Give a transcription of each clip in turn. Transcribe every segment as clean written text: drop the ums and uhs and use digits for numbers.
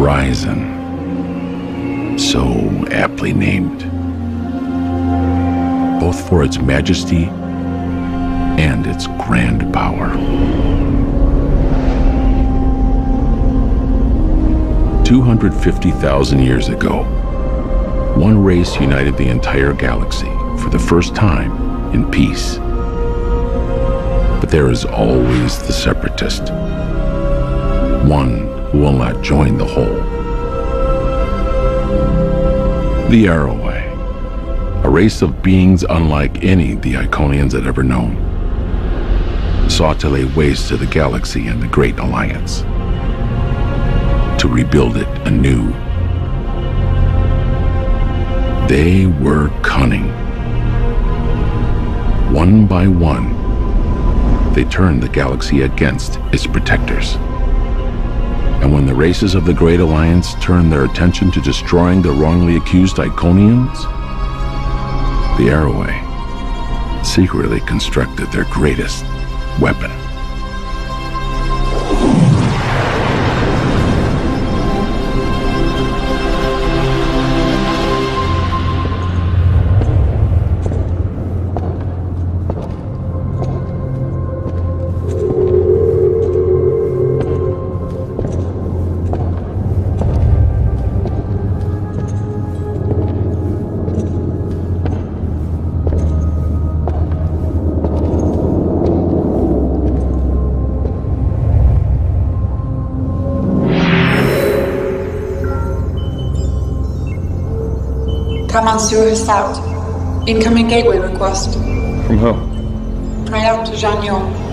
Horizon, so aptly named, both for its majesty and its grand power. 250,000 years ago, one race united the entire galaxy for the first time in peace. But there is always the separatist, one who will not join the whole. The Arrowway, a race of beings unlike any the Iconians had ever known, sought to lay waste to the galaxy and the Great Alliance, to rebuild it anew. They were cunning. One by one, they turned the galaxy against its protectors. And when the races of the Great Alliance turned their attention to destroying the wrongly accused Iconians, the Arrowway secretly constructed their greatest weapon. Command Sewer South. Incoming gateway request. From who? Mayor Janyon.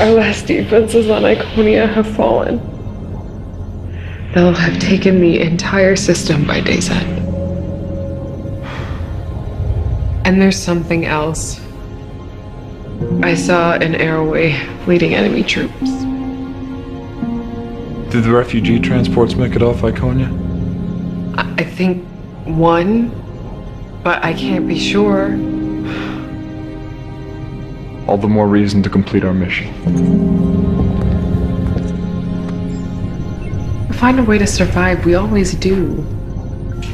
Our last defenses on Iconia have fallen. They'll have taken the entire system by day's end. And there's something else. I saw an Arrowway leading enemy troops. Did the refugee transports make it off Iconia? I think one, but I can't be sure. All the more reason to complete our mission. Find a way to survive, we always do.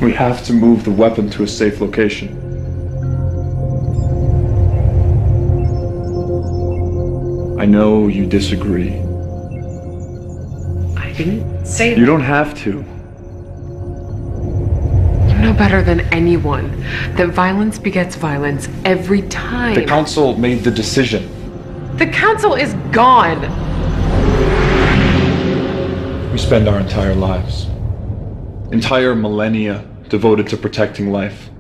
We have to move the weapon to a safe location. I know you disagree. I didn't say that. You don't have to. You know better than anyone that violence begets violence every time. The Council made the decision. The Council is gone! We spend our entire lives, entire millennia, devoted to protecting life.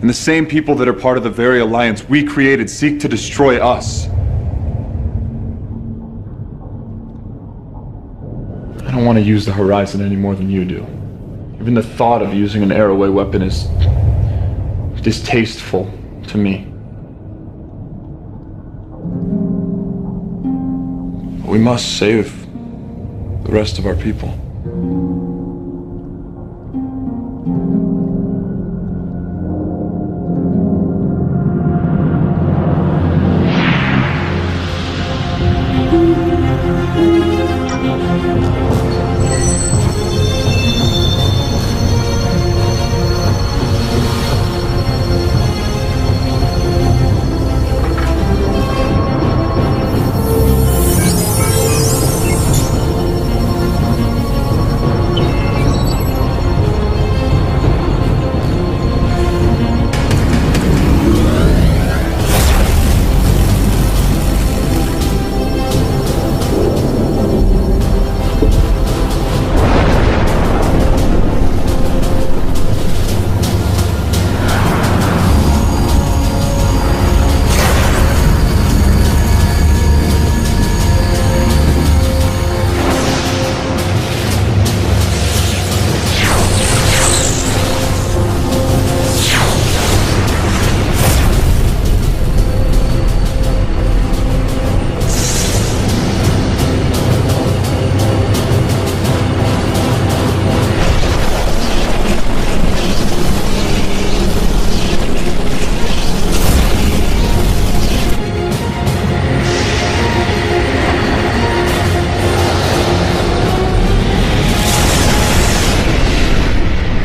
And the same people that are part of the very alliance we created seek to destroy us. I don't want to use the Horizon any more than you do. Even the thought of using an Arrowway weapon is distasteful to me. We must save the rest of our people.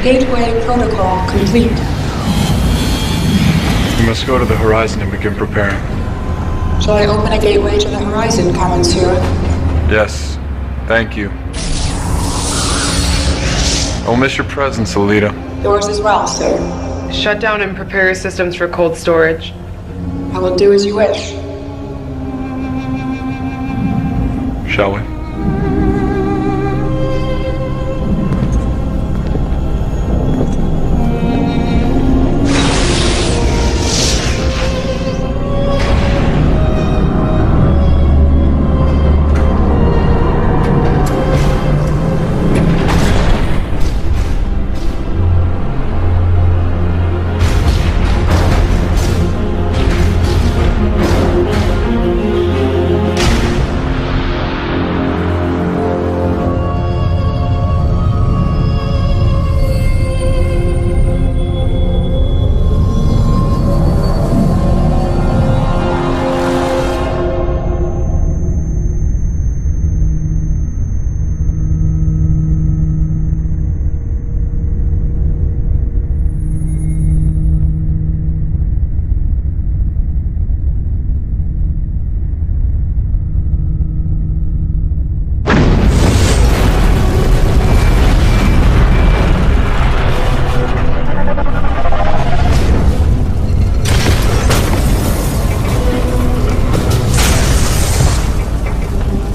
Gateway protocol complete. We must go to the horizon and begin preparing. Shall I open a gateway to the horizon, Monsieur? Yes, thank you. I'll miss your presence, Alita. Yours as well, sir. Shut down and prepare your systems for cold storage. I will do as you wish. Shall we?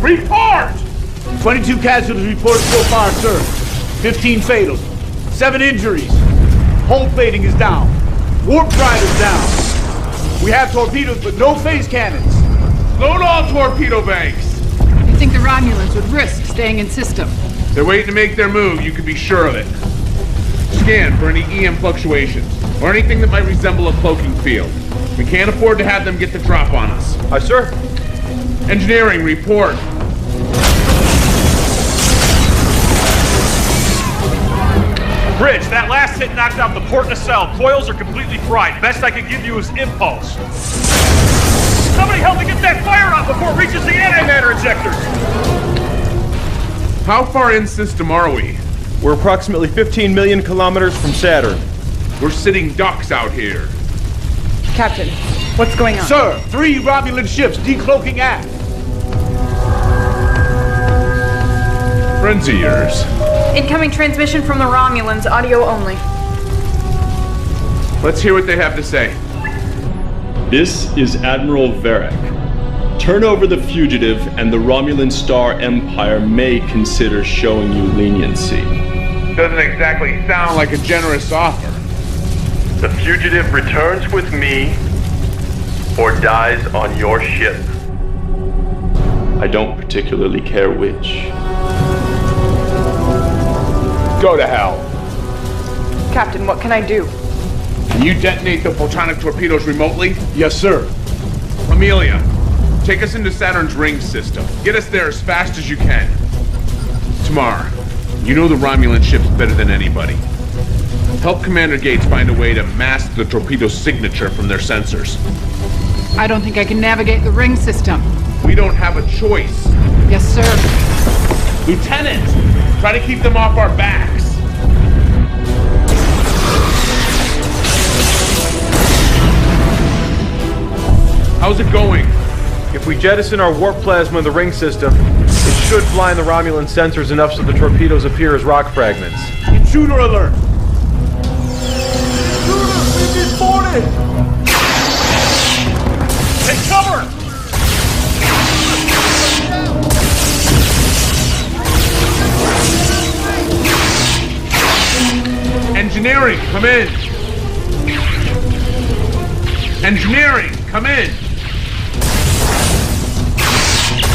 Report! 22 casualties reported so far, sir. 15 fatals. 7 injuries. Hull plating is down. Warp drive is down. We have torpedoes, but no phase cannons. Load all torpedo banks. You think the Romulans would risk staying in system? They're waiting to make their move, you can be sure of it. Scan for any EM fluctuations, or anything that might resemble a cloaking field. We can't afford to have them get the drop on us. Aye, sir. Engineering, report. Bridge, that last hit knocked out the port nacelle. Coils are completely fried. Best I can give you is impulse. Somebody help me get that fire out before it reaches the antimatter injectors! How far in system are we? We're approximately 15 million kilometers from Saturn. We're sitting ducks out here. Captain, what's going on? Sir, 3 Romulan ships decloaking aft. Friends of yours. Incoming transmission from the Romulans, audio only. Let's hear what they have to say. This is Admiral Varric. Turn over the fugitive and the Romulan Star Empire may consider showing you leniency. Doesn't exactly sound like a generous offer. The fugitive returns with me or dies on your ship. I don't particularly care which. Go to hell. Captain, what can I do? Can you detonate the photonic torpedoes remotely? Yes, sir. Amelia, take us into Saturn's ring system. Get us there as fast as you can. Tamar, you know the Romulan ships better than anybody. Help Commander Gates find a way to mask the torpedo signature from their sensors. I don't think I can navigate the ring system. We don't have a choice. Yes, sir. Lieutenant, try to keep them off our backs. How's it going? If we jettison our warp plasma in the ring system, it should blind the Romulan sensors enough so the torpedoes appear as rock fragments. Intruder alert! Intruder, we've been boarded! Take cover! Engineering, come in! Engineering, come in!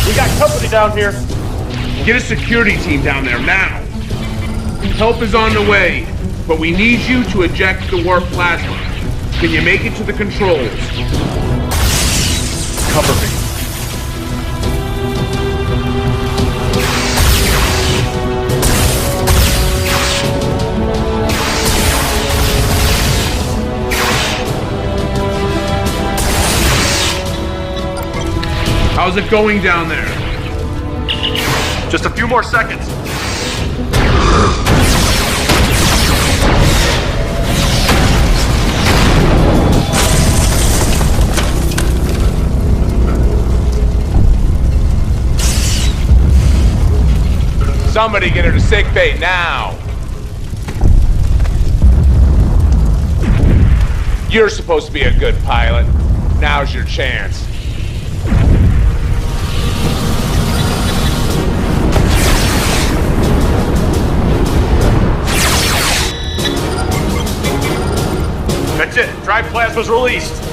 We got company down here. Get a security team down there now. Help is on the way, but we need you to eject the warp plasma. Can you make it to the controls? Cover me. How's it going down there? Just a few more seconds. Somebody get her to sickbay now! You're supposed to be a good pilot. Now's your chance. That's it. Drive plasma's released.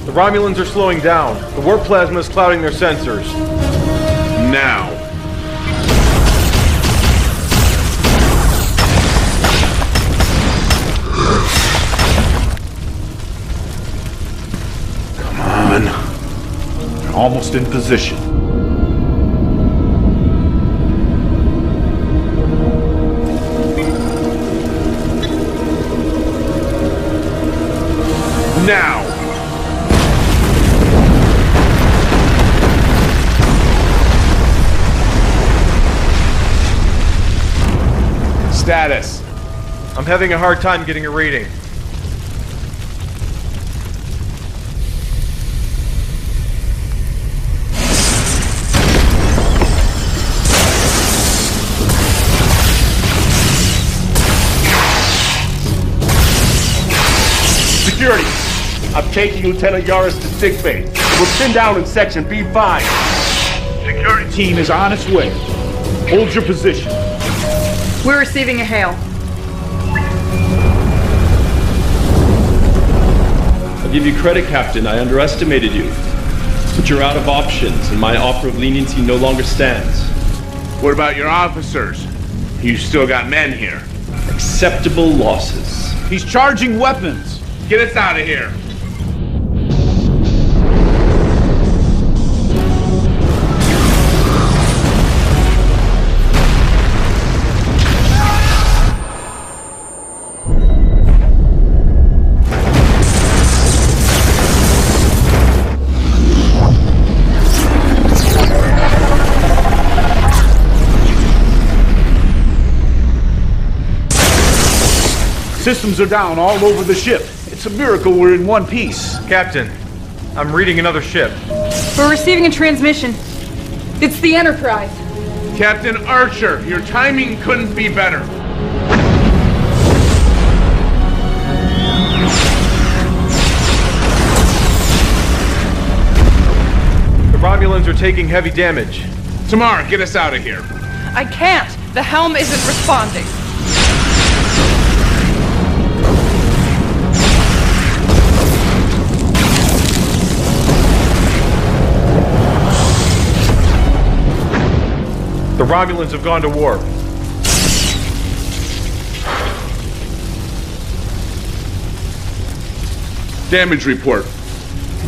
The Romulans are slowing down. The warp plasma is clouding their sensors. Now. Come on. They're almost in position. Now! Status. I'm having a hard time getting a reading. Security, I'm taking Lieutenant Yaris to sickbay. We're pinned down in section B5. Security team is on its way. Hold your position. We're receiving a hail. I'll give you credit, Captain. I underestimated you. But you're out of options, and my offer of leniency no longer stands. What about your officers? You still got men here. Acceptable losses. He's charging weapons. Get us out of here. Systems are down all over the ship. It's a miracle we're in one piece. Captain, I'm reading another ship. We're receiving a transmission. It's the Enterprise. Captain Archer, your timing couldn't be better. The Romulans are taking heavy damage. Tamara, get us out of here. I can't. The helm isn't responding. The Romulans have gone to warp. Damage report.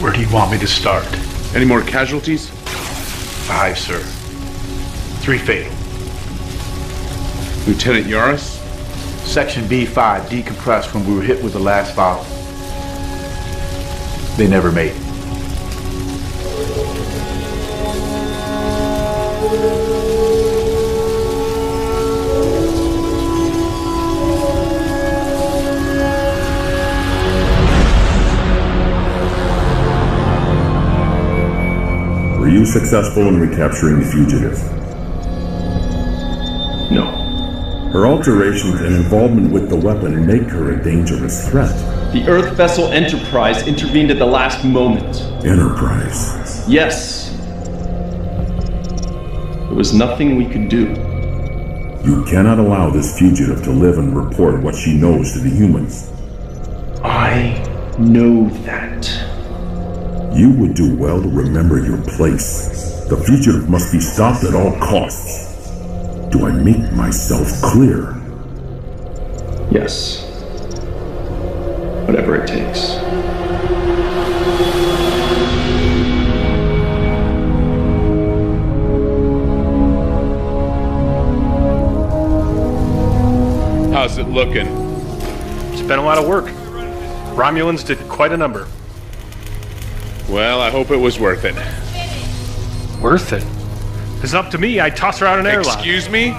Where do you want me to start? Any more casualties? 5, sir. 3 fatal. Lieutenant Yaris? Section B5 decompressed when we were hit with the last volley. They never made it. Were you successful in recapturing the fugitive? No. Her alterations and involvement with the weapon make her a dangerous threat. The Earth vessel Enterprise intervened at the last moment. Enterprise? Yes. There was nothing we could do. You cannot allow this fugitive to live and report what she knows to the humans. I know that. You would do well to remember your place. The fugitive must be stopped at all costs. Do I make myself clear? Yes. Whatever it takes. How's it looking? It's been a lot of work. Romulans did quite a number. Well, I hope it was worth it. Worth it? If it's up to me, I'd toss her out an airlock. Excuse me?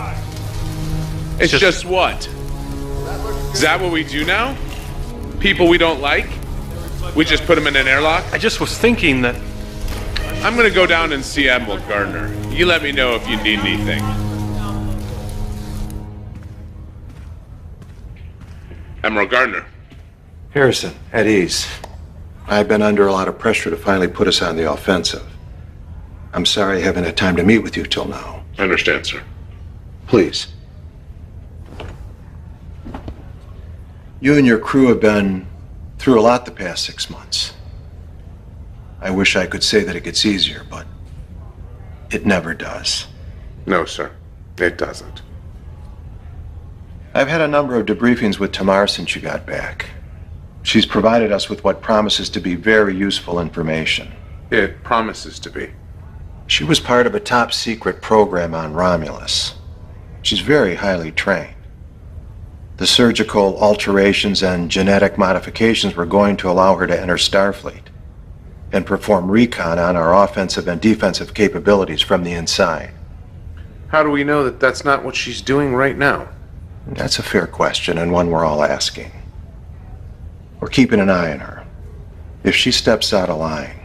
It's just what? Is that what we do now? People we don't like? We just put them in an airlock? I just was thinking that I'm gonna go down and see Admiral Gardner. You let me know if you need anything. Admiral Gardner. Harrison, at ease. I've been under a lot of pressure to finally put us on the offensive. I'm sorry I haven't had time to meet with you till now. I understand, sir. Please. You and your crew have been through a lot the past 6 months. I wish I could say that it gets easier, but it never does. No, sir. It doesn't. I've had a number of debriefings with Tamar since you got back. She's provided us with what promises to be very useful information. It promises to be. She was part of a top-secret program on Romulus. She's very highly trained. The surgical alterations and genetic modifications were going to allow her to enter Starfleet and perform recon on our offensive and defensive capabilities from the inside. How do we know that that's not what she's doing right now? That's a fair question, and one we're all asking. We're keeping an eye on her. If she steps out of line,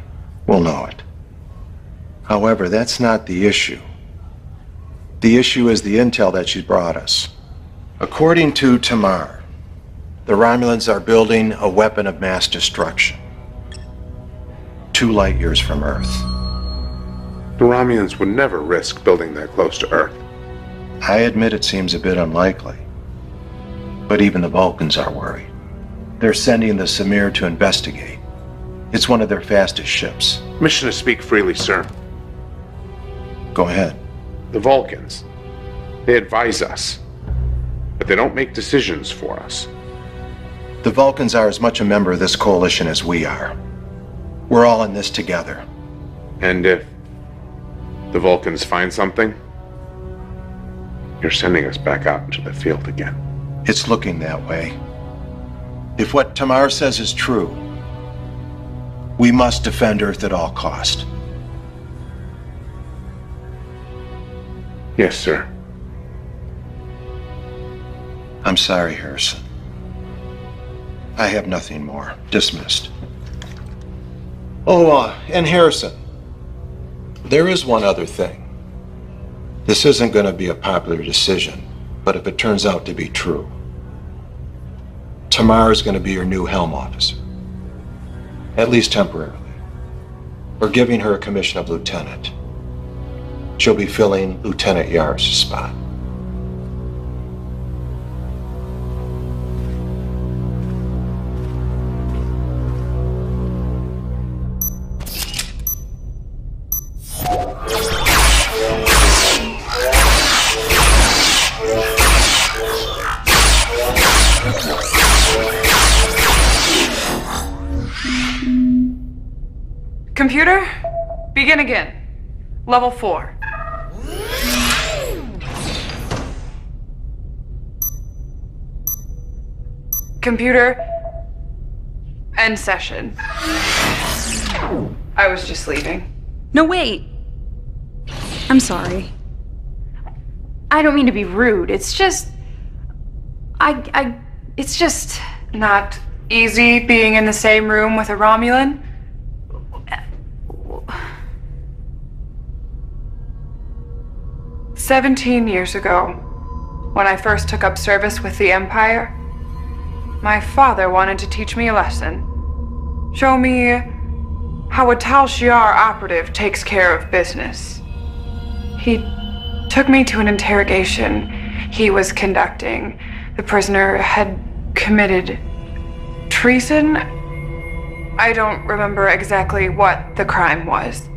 we'll know it. However, that's not the issue. The issue is the intel that she's brought us. According to Tamar, the Romulans are building a weapon of mass destruction. 2 light years from Earth. The Romulans would never risk building that close to Earth. I admit it seems a bit unlikely. But even the Vulcans are worried. They're sending the Samir to investigate. It's one of their fastest ships. Mission to speak freely, sir. Go ahead. The Vulcans. They advise us. But they don't make decisions for us. The Vulcans are as much a member of this coalition as we are. We're all in this together. And if the Vulcans find something, you're sending us back out into the field again. It's looking that way. If what Tamar says is true, we must defend Earth at all cost. Yes, sir. I'm sorry, Harrison. I have nothing more. Dismissed. Oh, and Harrison, there is one other thing. This isn't going to be a popular decision, but if it turns out to be true, Tamar is going to be your new helm officer. At least temporarily. We're giving her a commission of lieutenant. She'll be filling Lieutenant Yar's spot. Computer, begin again. Level 4. Computer, end session. I was just leaving. No, wait. I'm sorry. I don't mean to be rude. It's just... It's just... Not easy being in the same room with a Romulan? 17 years ago, when I first took up service with the Empire, my father wanted to teach me a lesson. Show me how a Tal Shiar operative takes care of business. He took me to an interrogation he was conducting. The prisoner had committed treason. I don't remember exactly what the crime was.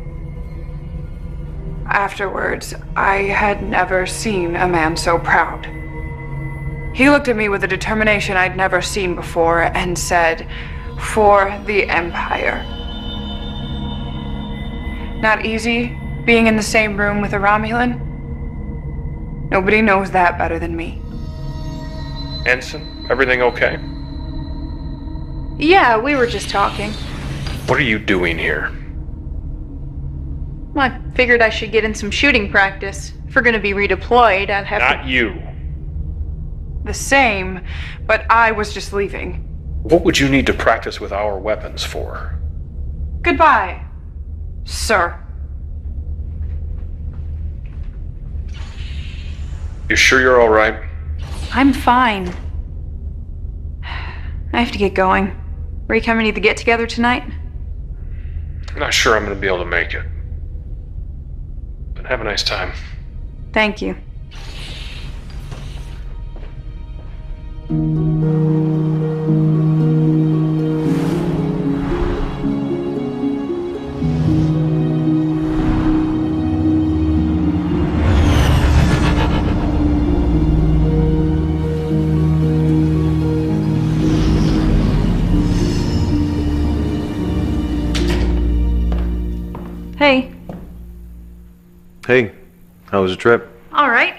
Afterwards, I had never seen a man so proud. He looked at me with a determination I'd never seen before and said, "For the Empire." Not easy being in the same room with a Romulan? Nobody knows that better than me. Ensign, everything okay? Yeah, we were just talking. What are you doing here? Well, I figured I should get in some shooting practice. If we're gonna be redeployed, I'd have Not you. The same, but I was just leaving. What would you need to practice with our weapons for? Goodbye, sir. You sure you're all right? I'm fine. I have to get going. Are you coming to the get-together tonight? I'm not sure I'm going to be able to make it. But have a nice time. Thank you. Hey. Hey, how was the trip? All right.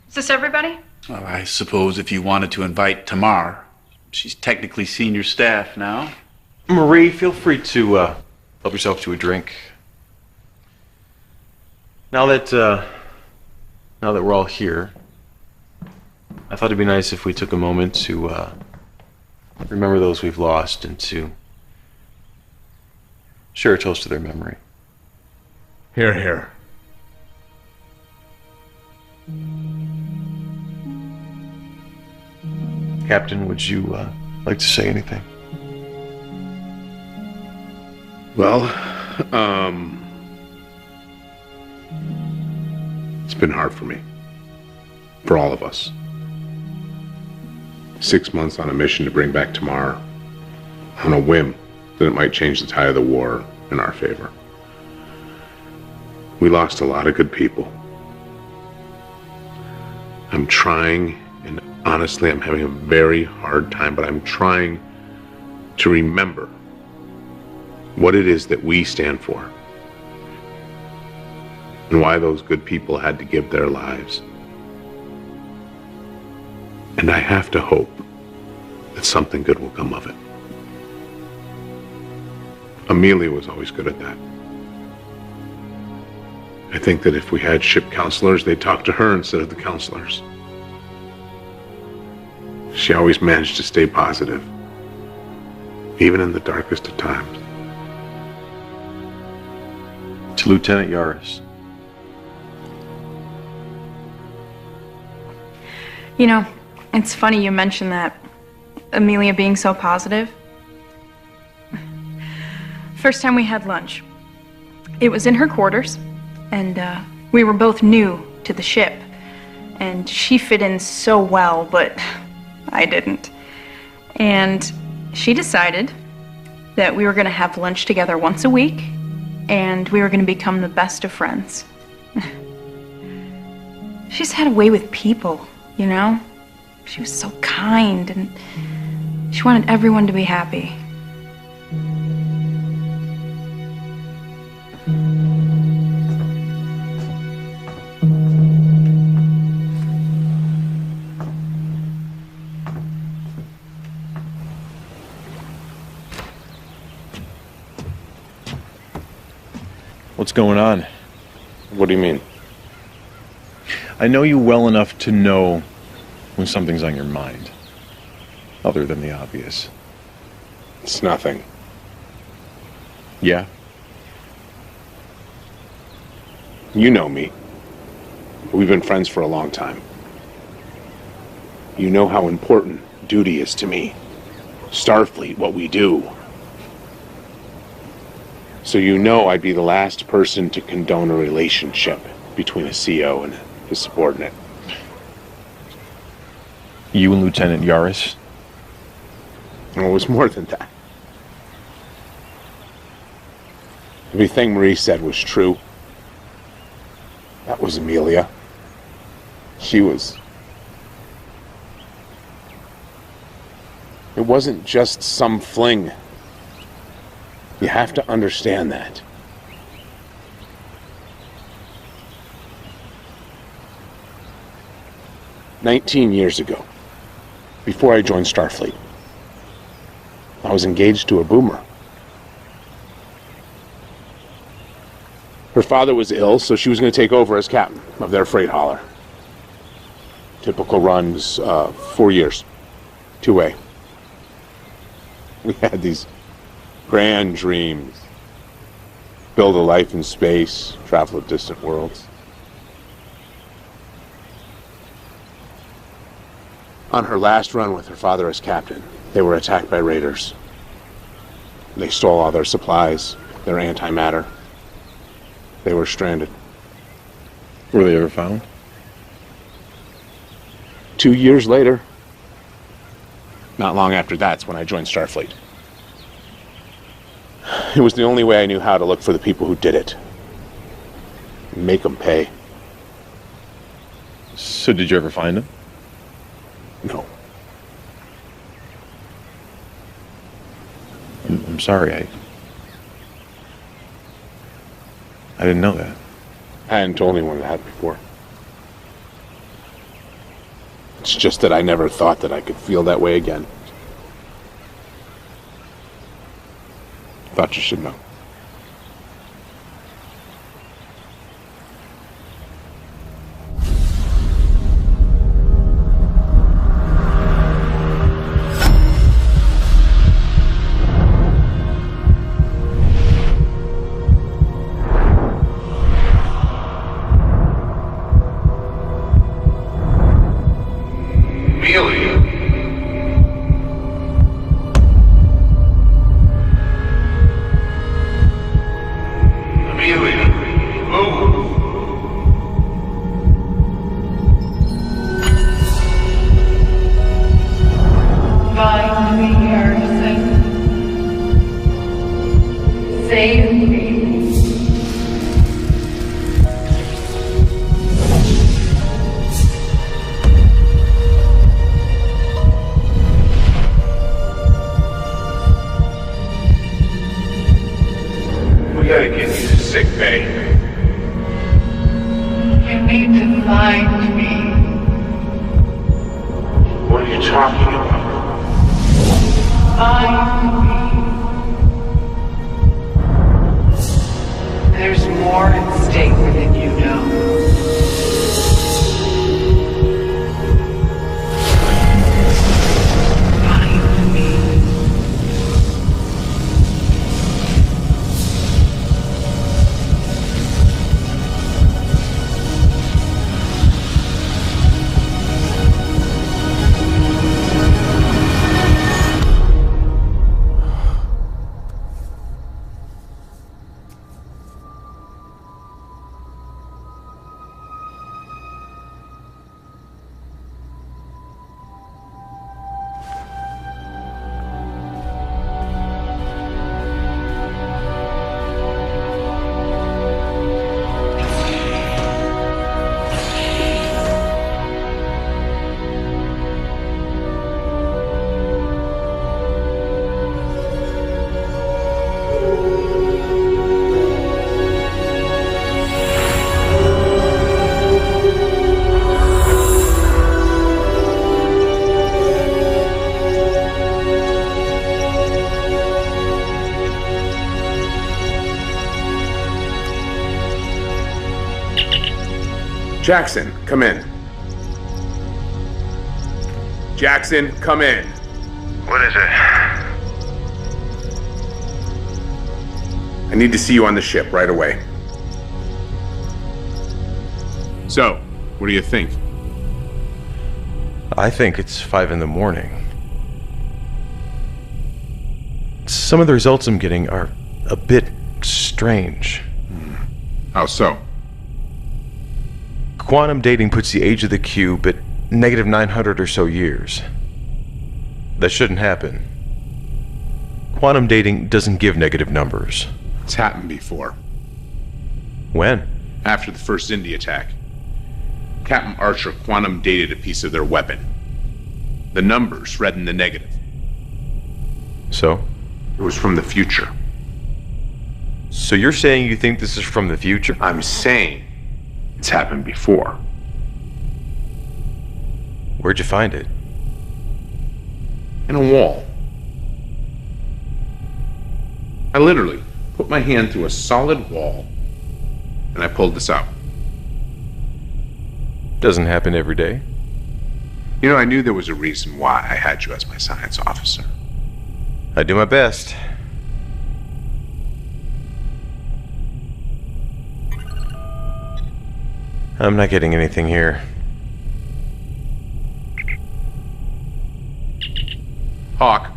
Is this everybody? Well, I suppose if you wanted to invite Tamar, she's technically senior staff now. Marie, feel free to help yourself to a drink. Now that we're all here, I thought it'd be nice if we took a moment to remember those we've lost and to share a toast to their memory. Here, here. Captain, would you like to say anything? Well, it's been hard for me. For all of us. 6 months on a mission to bring back Tamar on a whim that it might change the tide of the war in our favor. We lost a lot of good people. I'm trying, and honestly, I'm having a very hard time, but I'm trying to remember what it is that we stand for and why those good people had to give their lives. And I have to hope that something good will come of it. Amelia was always good at that. I think that if we had ship counselors, they'd talk to her instead of the counselors. She always managed to stay positive, even in the darkest of times. To Lieutenant Yaris. You know, it's funny you mentioned that. Amelia being so positive. First time we had lunch, it was in her quarters, and we were both new to the ship. And she fit in so well, but I didn't. And she decided that we were going to have lunch together once a week, and we were going to become the best of friends. She's had a way with people, you know? She was so kind, and she wanted everyone to be happy. What's going on? What do you mean? I know you well enough to know when something's on your mind, other than the obvious. It's nothing. Yeah? You know me. We've been friends for a long time. You know how important duty is to me. Starfleet, what we do. So you know I'd be the last person to condone a relationship between a CO and his subordinate. You and Lieutenant Yaris? Well, it was more than that. Everything Marie said was true. That was Amelia. She was... It wasn't just some fling. You have to understand that. "19 years ago, before I joined Starfleet, I was engaged to a boomer. Her father was ill, so she was going to take over as captain of their freight hauler. Typical runs, 4 years, 2A. We had these grand dreams. Build a life in space, travel to distant worlds. On her last run with her father as captain, they were attacked by raiders. They stole all their supplies, their antimatter. They were stranded. Were they ever found? 2 years later. Not long after that's when I joined Starfleet. It was the only way I knew how to look for the people who did it. Make them pay. So did you ever find them? No. I'm sorry, I didn't know that. I hadn't told anyone that before. It's just that I never thought that I could feel that way again. Thought you should know. We gotta get you to sick bay. You need to find me. What are you talking about? Find me. There's more at stake than you know. Jackson, come in. Jackson, come in. What is it? I need to see you on the ship right away. So, what do you think? I think it's 5 in the morning. Some of the results I'm getting are a bit strange. How so? Quantum dating puts the age of the cube at negative 900 or so years. That shouldn't happen. Quantum dating doesn't give negative numbers. It's happened before. When? After the first Indy attack. Captain Archer quantum dated a piece of their weapon. The numbers read in the negative. So? It was from the future. So you're saying you think this is from the future? I'm saying it's happened before. Where'd you find it? In a wall. I literally put my hand through a solid wall and I pulled this out. Doesn't happen every day. You know, I knew there was a reason why I had you as my science officer. I do my best. I'm not getting anything here. Talk.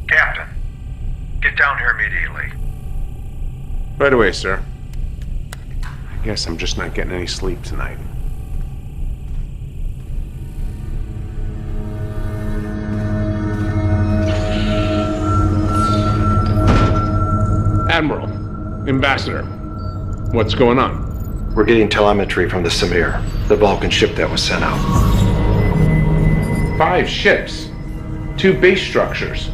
Captain, get down here immediately. Right away, sir. I guess I'm just not getting any sleep tonight. Admiral, Ambassador, what's going on? We're getting telemetry from the Samir, the Vulcan ship that was sent out. 5 ships. 2 base structures.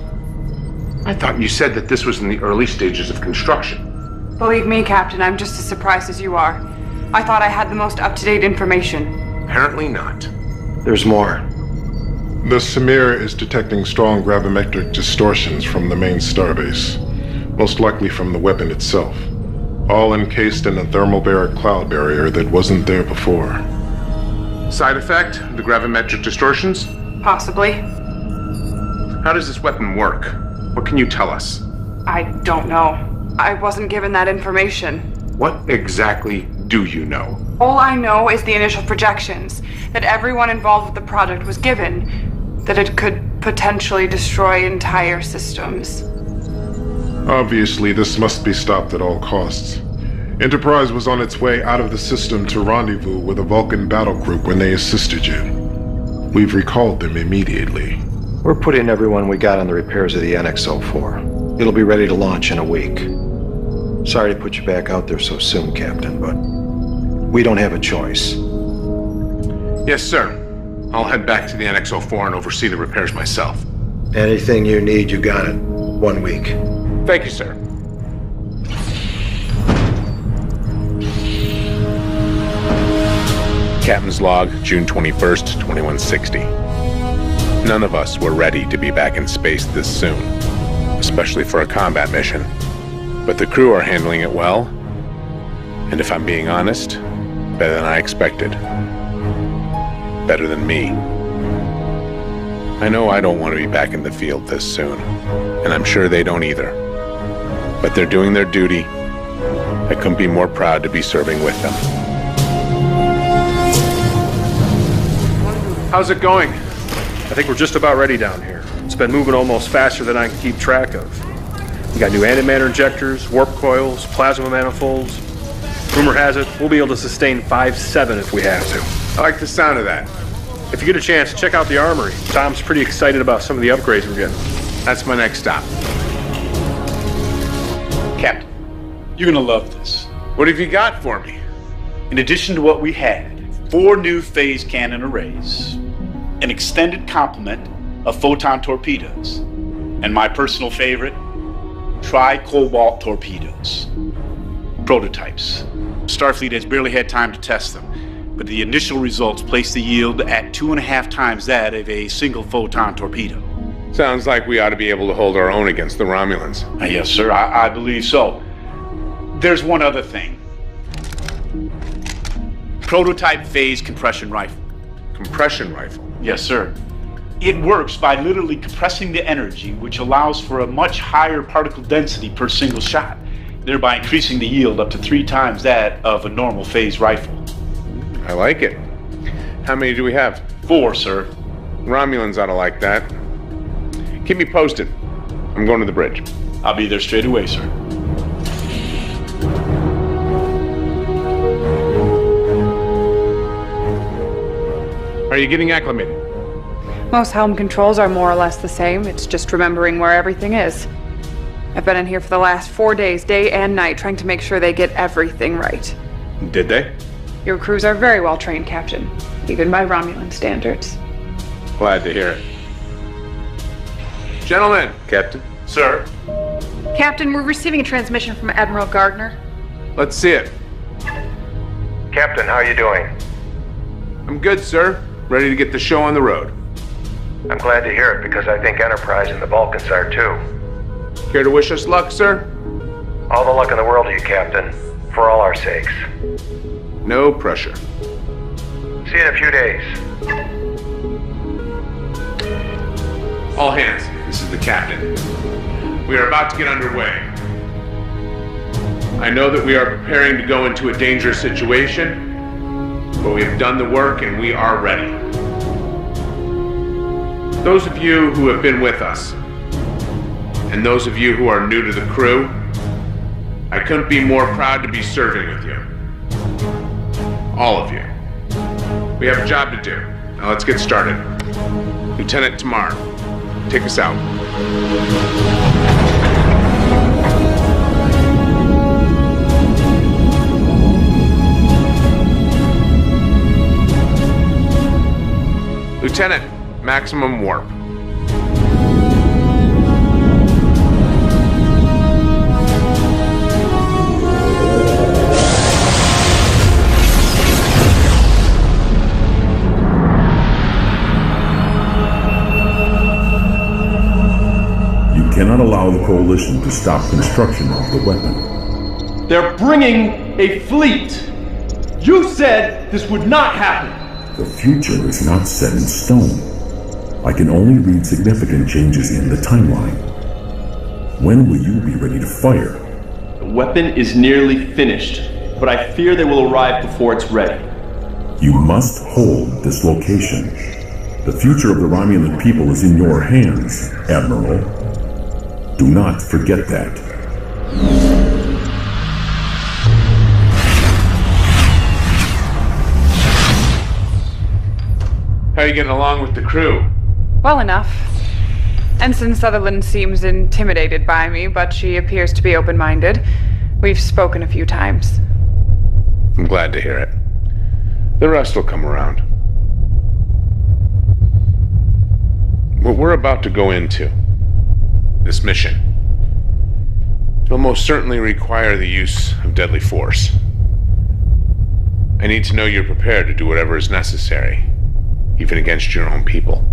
I thought you said that this was in the early stages of construction. Believe me, Captain, I'm just as surprised as you are. I thought I had the most up-to-date information. Apparently not. There's more. The Samir is detecting strong gravimetric distortions from the main starbase, most likely from the weapon itself, all encased in a thermobaric cloud barrier that wasn't there before. Side effect? The gravimetric distortions? Possibly. How does this weapon work? What can you tell us? I don't know. I wasn't given that information. What exactly do you know? All I know is the initial projections, that everyone involved with the project was given, that it could potentially destroy entire systems. Obviously, this must be stopped at all costs. Enterprise was on its way out of the system to rendezvous with a Vulcan battle group when they assisted you. We've recalled them immediately. We're putting everyone we got on the repairs of the NX-04. It'll be ready to launch in a week. Sorry to put you back out there so soon, Captain, but we don't have a choice. Yes, sir. I'll head back to the NX-04 and oversee the repairs myself. Anything you need, you got it. 1 week. Thank you, sir. Captain's log, June 21st, 2160. None of us were ready to be back in space this soon, especially for a combat mission. But the crew are handling it well, and if I'm being honest, better than I expected. Better than me. I know I don't want to be back in the field this soon, and I'm sure they don't either. But they're doing their duty. I couldn't be more proud to be serving with them. How's it going? I think we're just about ready down here. It's been moving almost faster than I can keep track of. We got new antimatter injectors, warp coils, plasma manifolds. Rumor has it, we'll be able to sustain 5-7 if we have to. I like the sound of that. If you get a chance, check out the armory. Tom's pretty excited about some of the upgrades we're getting. That's my next stop. Captain, you're gonna love this. What have you got for me? In addition to what we had, 4 new phase cannon arrays, an extended complement of photon torpedoes, and my personal favorite, tri-cobalt torpedoes. Prototypes. Starfleet has barely had time to test them, but the initial results place the yield at 2.5 times that of a single photon torpedo. Sounds like we ought to be able to hold our own against the Romulans. Yes, sir, I believe so. There's one other thing. Prototype phase compression rifle. Compression rifle? Yes, sir. It works by literally compressing the energy, which allows for a much higher particle density per single shot, thereby increasing the yield up to 3 times that of a normal phase rifle. I like it. How many do we have? 4, sir. Romulans ought to like that. Keep me posted. I'm going to the bridge. I'll be there straight away, sir. Are you getting acclimated? Most helm controls are more or less the same. It's just remembering where everything is. I've been in here for the last 4 days, day and night, trying to make sure they get everything right. Did they? Your crews are very well trained, Captain, even by Romulan standards. Glad to hear it. Gentlemen. Captain? Sir? Captain, we're receiving a transmission from Admiral Gardner. Let's see it. Captain, how are you doing? I'm good, sir. Ready to get the show on the road. I'm glad to hear it because I think Enterprise and the Vulcans are too. Care to wish us luck, sir? All the luck in the world to you, Captain. For all our sakes. No pressure. See you in a few days. All hands, this is the captain. We are about to get underway. I know that we are preparing to go into a dangerous situation, but we have done the work and we are ready. Those of you who have been with us, and those of you who are new to the crew, I couldn't be more proud to be serving with you. All of you. We have a job to do. Now let's get started. Lieutenant Tamar, take us out. Lieutenant, maximum warp. You cannot allow the Coalition to stop construction of the weapon. They're bringing a fleet. You said this would not happen. The future is not set in stone. I can only read significant changes in the timeline. When will you be ready to fire? The weapon is nearly finished, but I fear they will arrive before it's ready. You must hold this location. The future of the Romulan people is in your hands, Admiral. Do not forget that. How are you getting along with the crew? Well enough. Ensign Sutherland seems intimidated by me, but she appears to be open-minded. We've spoken a few times. I'm glad to hear it. The rest will come around. What we're about to go into, this mission, will most certainly require the use of deadly force. I need to know you're prepared to do whatever is necessary, even against your own people.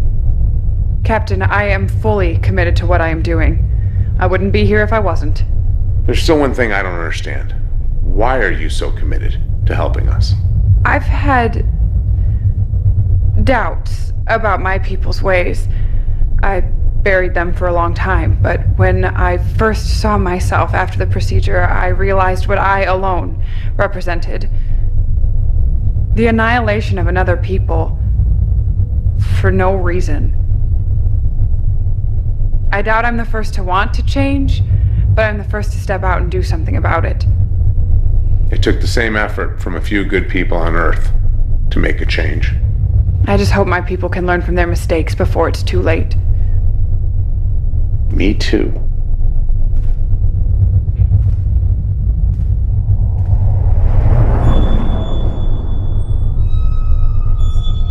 Captain, I am fully committed to what I am doing. I wouldn't be here if I wasn't. There's still one thing I don't understand. Why are you so committed to helping us? I've had doubts about my people's ways. I buried them for a long time, but when I first saw myself after the procedure, I realized what I alone represented. The annihilation of another people for no reason. I doubt I'm the first to want to change, but I'm the first to step out and do something about it. It took the same effort from a few good people on Earth to make a change. I just hope my people can learn from their mistakes before it's too late. Me too.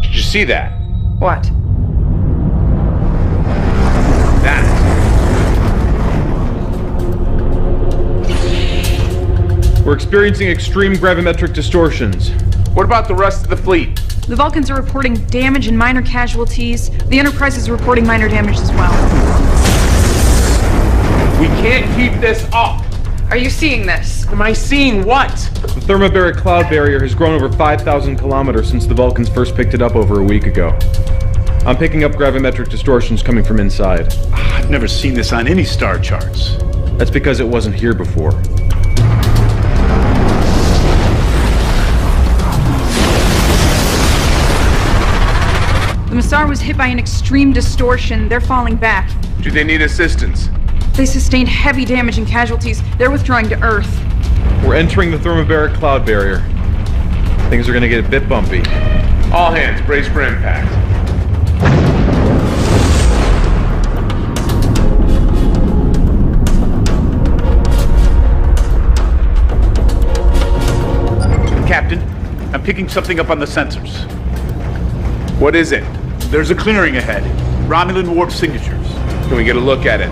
Did you see that? What? That. We're experiencing extreme gravimetric distortions. What about the rest of the fleet? The Vulcans are reporting damage and minor casualties. The Enterprise is reporting minor damage as well. We can't keep this up. Are you seeing this? Am I seeing what? The thermobaric cloud barrier has grown over 5,000 kilometers since the Vulcans first picked it up over a week ago. I'm picking up gravimetric distortions coming from inside. I've never seen this on any star charts. That's because it wasn't here before. The Massar was hit by an extreme distortion. They're falling back. Do they need assistance? They sustained heavy damage and casualties. They're withdrawing to Earth. We're entering the thermobaric cloud barrier. Things are gonna get a bit bumpy. All hands, brace for impact. Captain, I'm picking something up on the sensors. What is it? There's a clearing ahead. Romulan warp signatures. Can we get a look at it?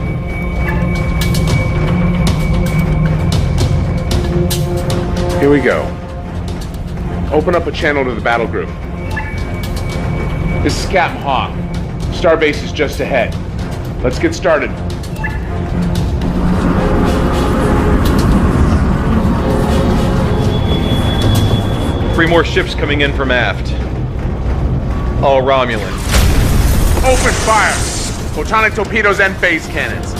Here we go. Open up a channel to the battle group. This is Captain Hawk. Starbase is just ahead. Let's get started. Three more ships coming in from aft. All Romulan. Open fire! Photonic torpedoes and phase cannons.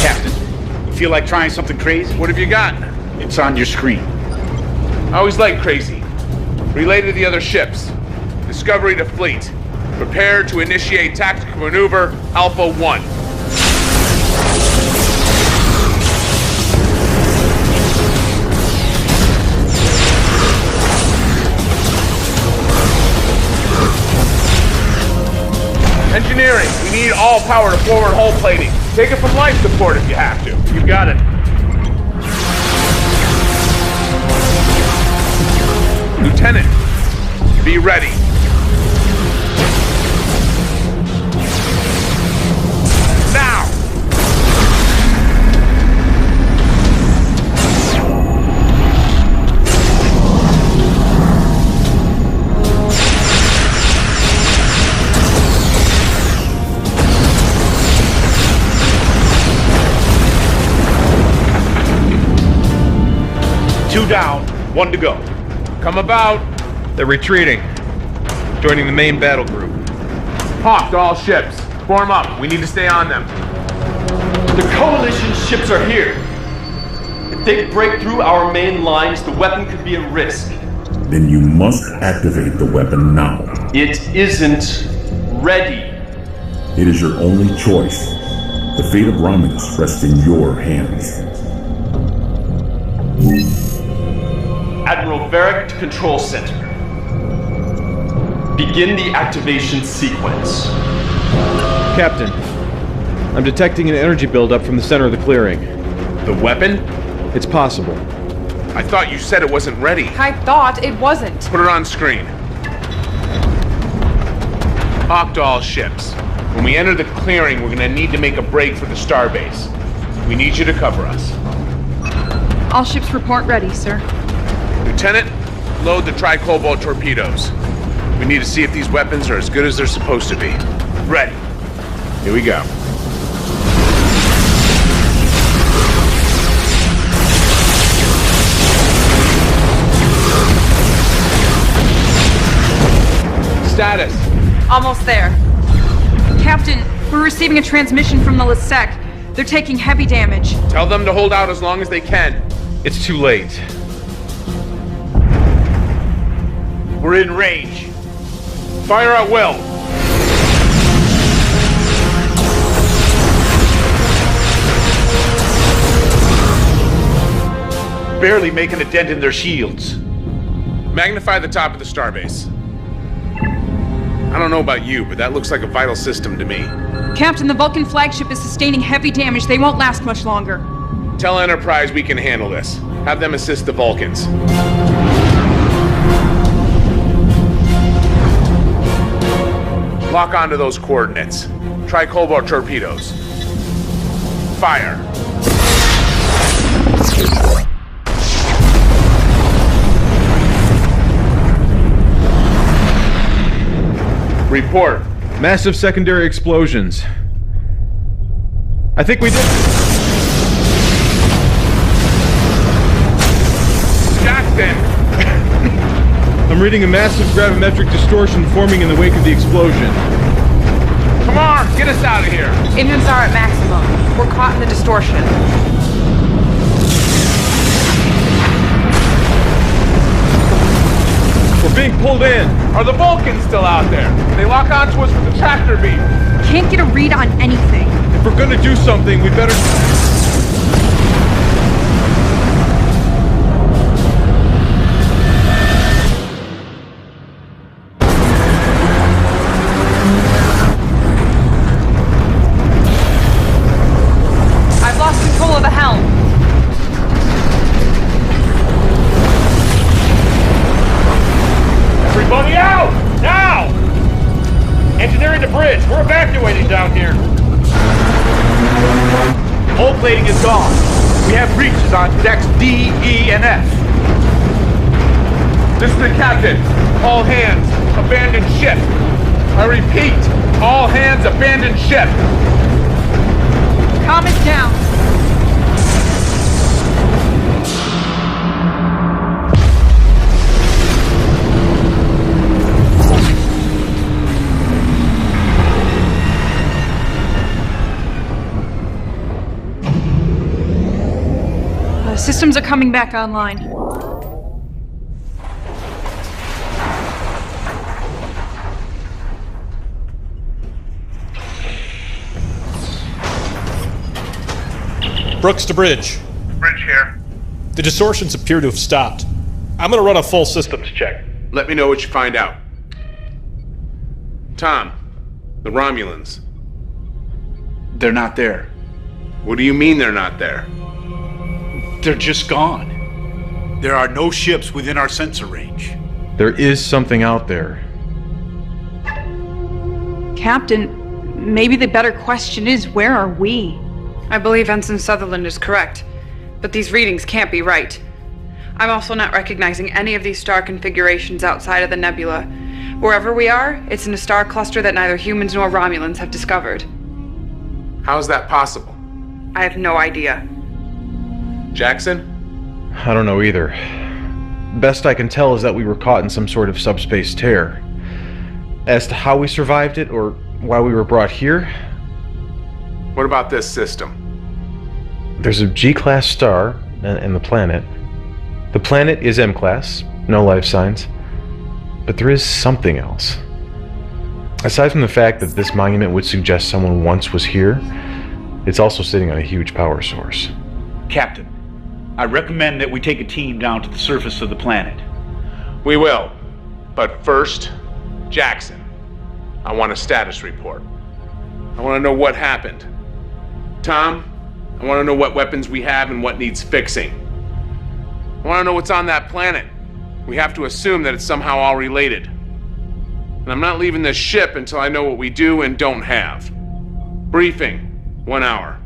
Captain, you feel like trying something crazy? What have you got? It's on your screen. I always like crazy. Relay to the other ships. Discovery to fleet. Prepare to initiate tactical maneuver Alpha 1. Engineering, we need all power to forward hull plating. Take it from life support if you have to. You got it. Lieutenant, be ready. Now! Two down, one to go. Come about. They're retreating. Joining the main battle group. Hawk to all ships. Form up. We need to stay on them. The Coalition ships are here. If they break through our main lines, the weapon could be at risk. Then you must activate the weapon now. It isn't ready. It is your only choice. The fate of Romulus rests in your hands. Admiral Varric to Control Center. Begin the activation sequence. Captain, I'm detecting an energy buildup from the center of the clearing. The weapon? It's possible. I thought you said it wasn't ready. I thought it wasn't. Put it on screen. Hawk to all ships. When we enter the clearing, we're gonna need to make a break for the starbase. We need you to cover us. All ships report ready, sir. Lieutenant, load the tri-cobalt torpedoes. We need to see if these weapons are as good as they're supposed to be. Ready. Here we go. Status. Almost there. Captain, we're receiving a transmission from the Lisek. They're taking heavy damage. Tell them to hold out as long as they can. It's too late. We're in range. Fire at will. Barely making a dent in their shields. Magnify the top of the starbase. I don't know about you, but that looks like a vital system to me. Captain, the Vulcan flagship is sustaining heavy damage. They won't last much longer. Tell Enterprise we can handle this. Have them assist the Vulcans. Lock onto those coordinates. Try cobalt torpedoes. Fire. Report. Massive secondary explosions. I think we did. Jackson! I'm reading a massive gravimetric distortion forming in the wake of the explosion. Come on, get us out of here. Engines are at maximum. We're caught in the distortion. We're being pulled in. Are the Vulcans still out there? They lock onto us with the tractor beam. Can't get a read on anything. If we're gonna do something, we better... I've lost control of the helm. Everybody out! Now! Engineering the bridge. We're evacuating down here. Hull plating is gone. We have breaches on decks D, E, and F. This is the captain. All hands, abandon ship. I repeat, all hands, abandon ship. Calm it down. Systems are coming back online. Brooks to Bridge. Bridge here. The distortions appear to have stopped. I'm gonna run a full systems check. Let me know what you find out. Tom, the Romulans. They're not there. What do you mean they're not there? They're just gone. There are no ships within our sensor range. There is something out there. Captain, maybe the better question is, where are we? I believe Ensign Sutherland is correct, but these readings can't be right. I'm also not recognizing any of these star configurations outside of the nebula. Wherever we are, it's in a star cluster that neither humans nor Romulans have discovered. How is that possible? I have no idea. Jackson? I don't know either. Best I can tell is that we were caught in some sort of subspace tear. As to how we survived it, or why we were brought here, What about this system? there's a G-class star and the planet. The planet is M-class, no life signs. But there is something else. Aside from the fact that this monument would suggest someone once was here, it's also sitting on a huge power source. Captain, I recommend that we take a team down to the surface of the planet. We will. But first, Jackson. I want a status report. I want to know what happened. Tom, I want to know what weapons we have and what needs fixing. I want to know what's on that planet. We have to assume that it's somehow all related. And I'm not leaving this ship until I know what we do and don't have. Briefing, 1 hour.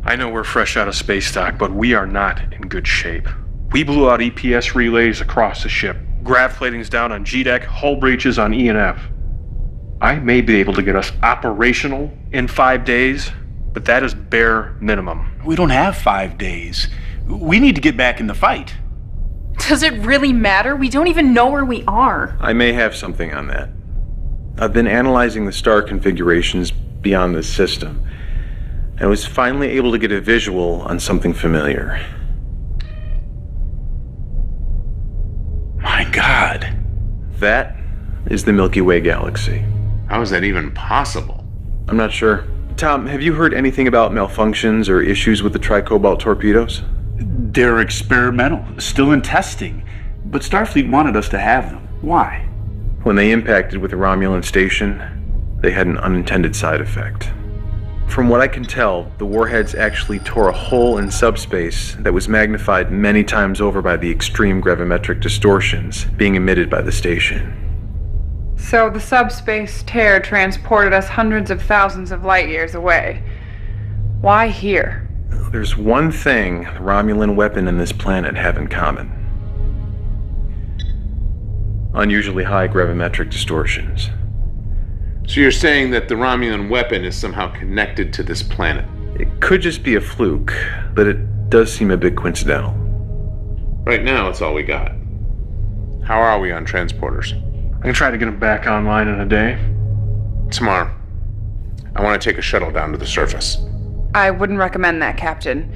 I know we're fresh out of space dock, but we are not in good shape. We blew out EPS relays across the ship. Grav plating's down on G-deck, hull breaches on E and F. I may be able to get us operational in 5 days, but that is bare minimum. We don't have 5 days. We need to get back in the fight. Does it really matter? We don't even know where we are. I may have something on that. I've been analyzing the star configurations beyond this system, and was finally able to get a visual on something familiar. My God. That is the Milky Way galaxy. How is that even possible? I'm not sure. Tom, have you heard anything about malfunctions or issues with the tricobalt torpedoes? They're experimental, still in testing. But Starfleet wanted us to have them. Why? When they impacted with the Romulan station, they had an unintended side effect. From what I can tell, the warheads actually tore a hole in subspace that was magnified many times over by the extreme gravimetric distortions being emitted by the station. So the subspace tear transported us hundreds of thousands of light years away. Why here? There's one thing the Romulan weapon and this planet have in common. Unusually high gravimetric distortions. So you're saying that the Romulan weapon is somehow connected to this planet? It could just be a fluke, but it does seem a bit coincidental. Right now, it's all we got. How are we on transporters? I can try to get them back online in a day. Tomorrow, I want to take a shuttle down to the surface. I wouldn't recommend that, Captain.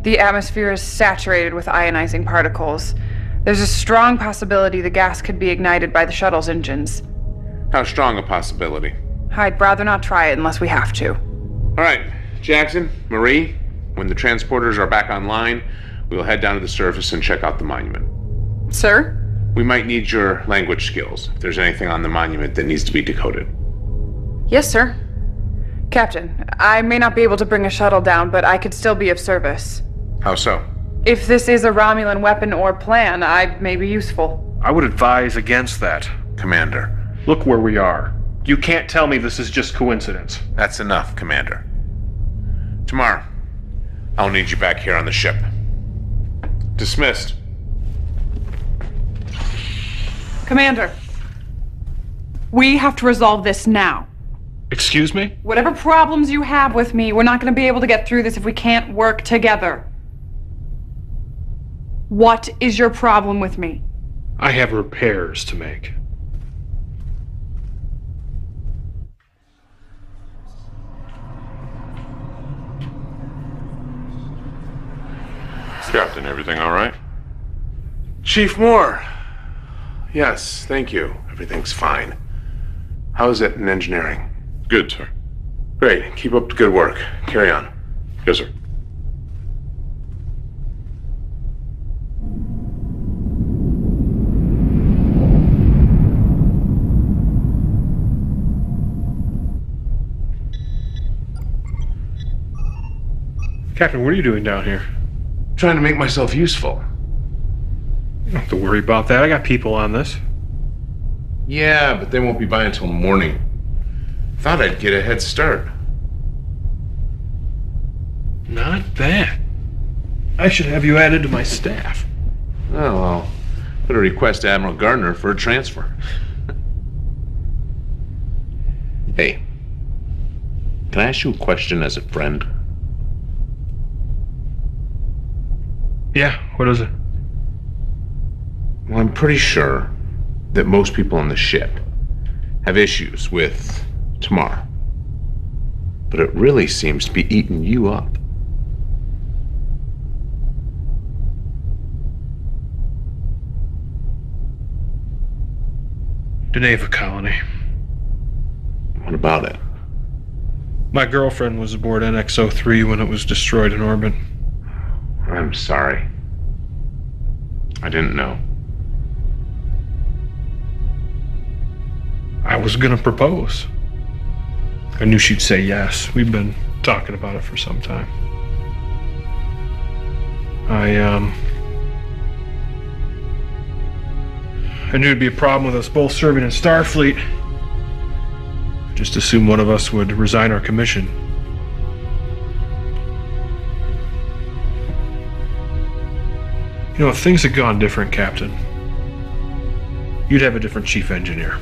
The atmosphere is saturated with ionizing particles. There's a strong possibility the gas could be ignited by the shuttle's engines. How strong a possibility? I'd rather not try it unless we have to. All right, Jackson, Marie, when the transporters are back online, we'll head down to the surface and check out the monument. Sir? We might need your language skills, if there's anything on the monument that needs to be decoded. Yes, sir. Captain, I may not be able to bring a shuttle down, but I could still be of service. How so? If this is a Romulan weapon or plan, I may be useful. I would advise against that. Commander. Look where we are. You can't tell me this is just coincidence. That's enough, Commander. Tomorrow, I'll need you back here on the ship. Dismissed. Commander, we have to resolve this now. Excuse me? Whatever problems you have with me, we're not going to be able to get through this if we can't work together. What is your problem with me? I have repairs to make. Captain, everything all right? Chief Moore. Yes, thank you. Everything's fine. How is it in engineering? Good, sir. Great. Keep up the good work. Carry on. Yes, sir. Captain, what are you doing down here? Trying to make myself useful. You don't have to worry about that. I got people on this. Yeah, but they won't be by until morning. Thought I'd get a head start. Not bad. I should have you added to my staff. Oh, well. Better request Admiral Gardner for a transfer. Hey. Can I ask you a question as a friend? Yeah, what is it? Well, I'm pretty sure that most people on the ship have issues with tomorrow. But it really seems to be eating you up. Deneva colony. What about it? My girlfriend was aboard NX-03 when it was destroyed in orbit. I'm sorry. I didn't know. I was gonna propose. I knew she'd say yes. We've been talking about it for some time. I knew it'd be a problem with us both serving in Starfleet. Just assume one of us would resign our commission. You know, if things had gone different, Captain, you'd have a different chief engineer.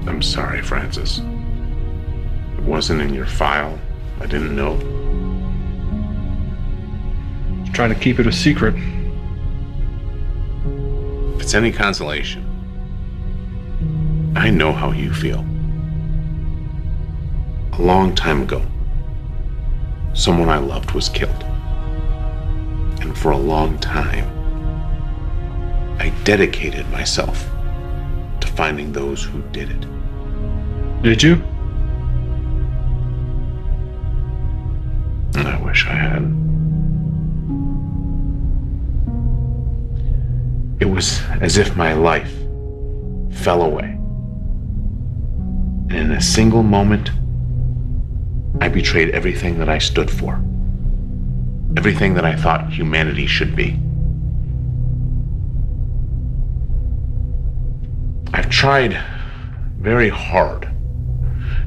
I'm sorry, Francis. It wasn't in your file. I didn't know. Trying to keep it a secret. If it's any consolation, I know how you feel. A long time ago, someone I loved was killed. And for a long time, I dedicated myself to finding those who did it. Did you? I wish I had. It was as if my life fell away. And in a single moment, I betrayed everything that I stood for. Everything that I thought humanity should be. I've tried very hard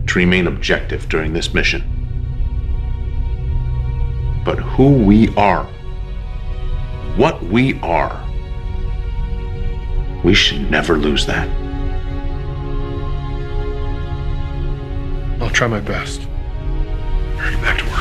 to remain objective during this mission. But who we are, what we are, we should never lose that. I'll try my best. Get back to work.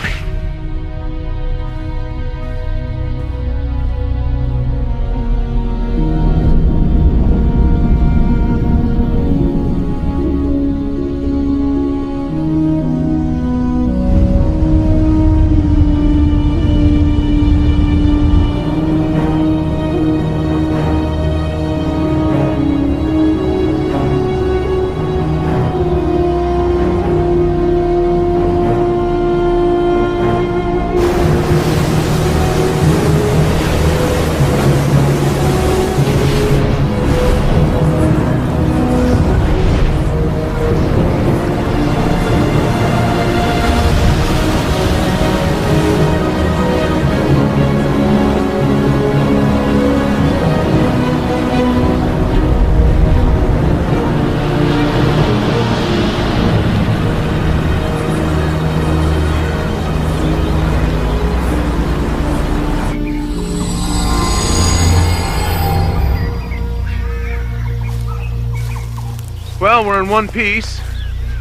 Well, we're in one piece.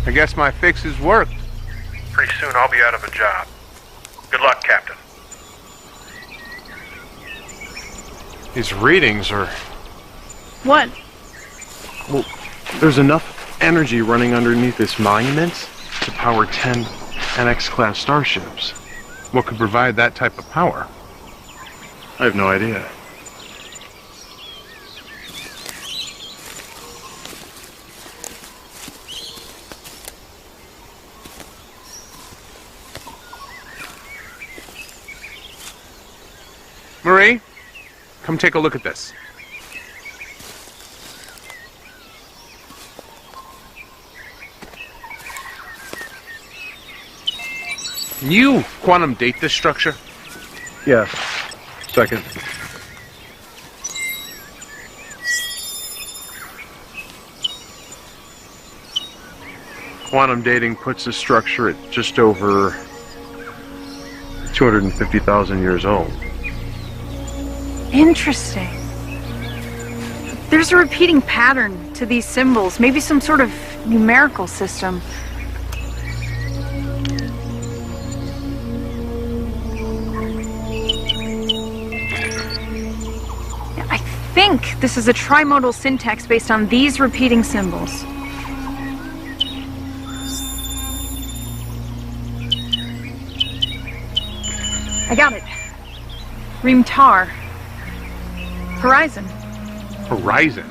I guess my fixes worked. Pretty soon I'll be out of a job. Good luck, Captain. These readings are... What? Well, there's enough energy running underneath this monument to power 10 NX-class starships. What could provide that type of power? I have no idea. Marie, come take a look at this. Can you quantum date this structure? Yes. Second. Quantum dating puts the structure at just over 250,000 years old. Interesting. There's a repeating pattern to these symbols, maybe some sort of numerical system. I think this is a trimodal syntax based on these repeating symbols. I got it. Rimtar. Horizon. Horizon?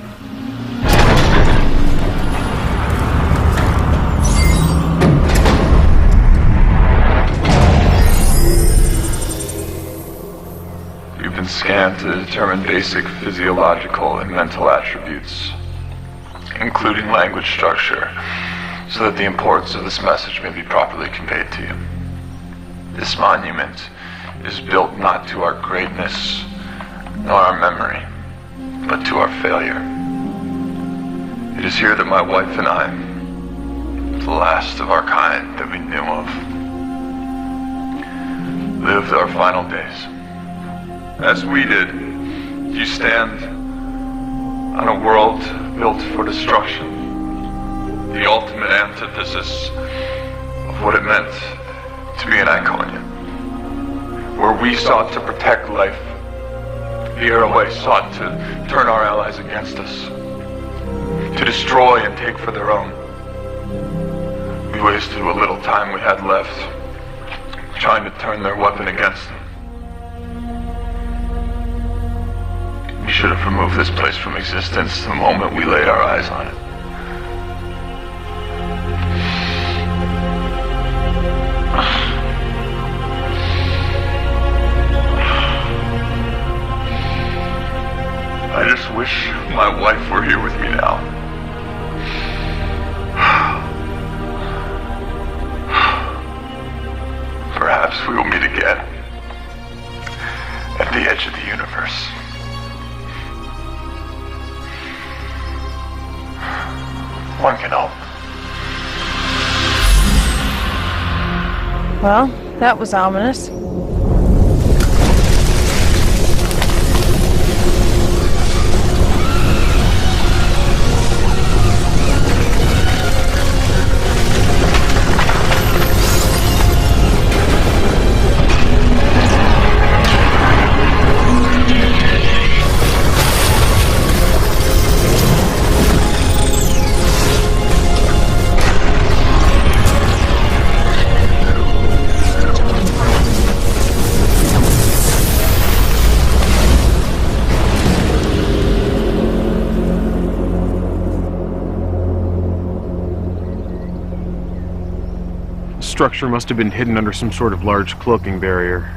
You've been scanned to determine basic physiological and mental attributes, including language structure, so that the importance of this message may be properly conveyed to you. This monument is built not to our greatness, nor our memory, but to our failure. It is here that my wife and I, the last of our kind that we knew of, lived our final days. As we did, you stand on a world built for destruction, the ultimate antithesis of what it meant to be an Iconian. Where we sought to protect life, the Airway sought to turn our allies against us, to destroy and take for their own. We wasted what little time we had left, trying to turn their weapon against them. We should have removed this place from existence the moment we laid our eyes on it. I just wish my wife were here with me now. Perhaps we will meet again at the edge of the universe. One can hope. Well, that was ominous. Structure must have been hidden under some sort of large cloaking barrier.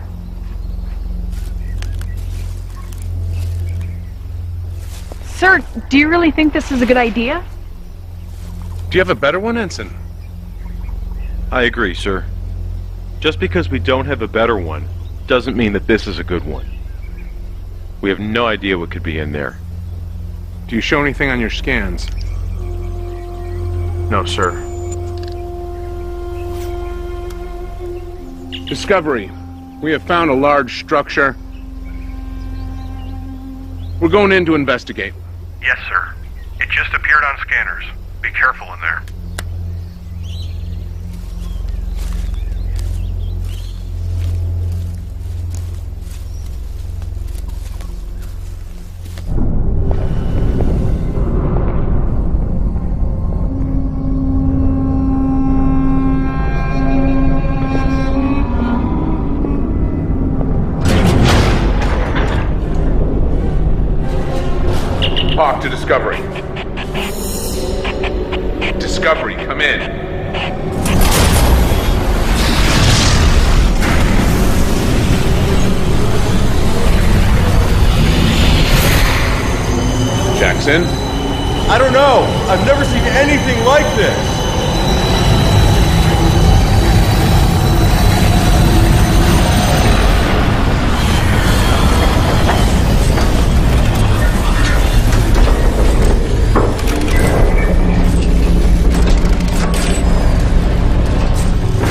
Sir, do you really think this is a good idea? Do you have a better one, Ensign? I agree, sir. Just because we don't have a better one doesn't mean that this is a good one. We have no idea what could be in there. Do you show anything on your scans? No, sir. Discovery. We have found a large structure. We're going in to investigate. Yes, sir. It just appeared on scanners. Be careful in there. Talk to Discovery. Discovery, come in. us in? I don't know. I've never seen anything like this.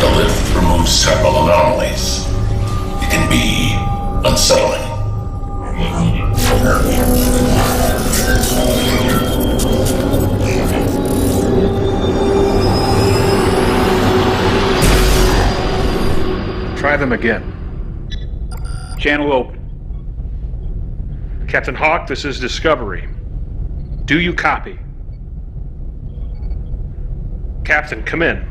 The lift removes several anomalies. It can be unsettling. Try them again. Channel open. Captain Hawk, this is Discovery. Do you copy? Captain, come in.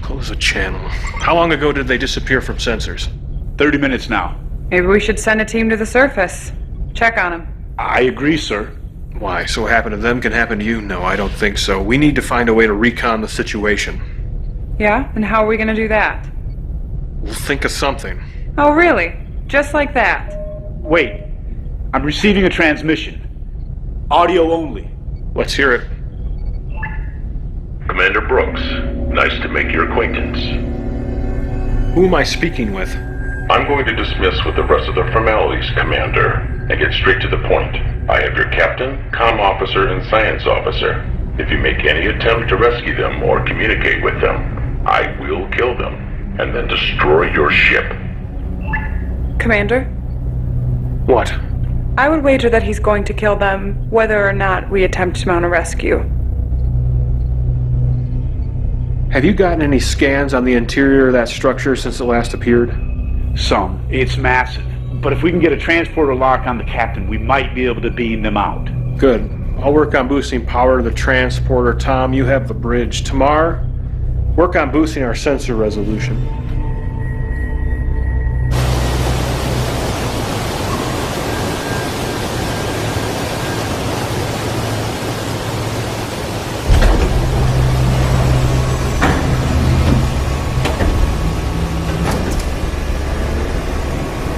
Close the channel. How long ago did they disappear from sensors? 30 minutes now. Maybe we should send a team to the surface. Check on him. I agree, sir. Why? So what happened to them can happen to you? No, I don't think so. We need to find a way to recon the situation. Yeah? And how are we gonna do that? We'll think of something. Oh, really? Just like that? Wait. I'm receiving a transmission. Audio only. Let's hear it. Commander Brooks, nice to make your acquaintance. Who am I speaking with? I'm going to dismiss with the rest of the formalities, Commander, and get straight to the point. I have your captain, comm officer, and science officer. If you make any attempt to rescue them or communicate with them, I will kill them, and then destroy your ship. Commander? What? I would wager that he's going to kill them, whether or not we attempt to mount a rescue. Have you gotten any scans on the interior of that structure since it last appeared? Some. It's massive. But if we can get a transporter lock on the captain, we might be able to beam them out. Good. I'll work on boosting power to the transporter. Tom, you have the bridge. Tamar, work on boosting our sensor resolution.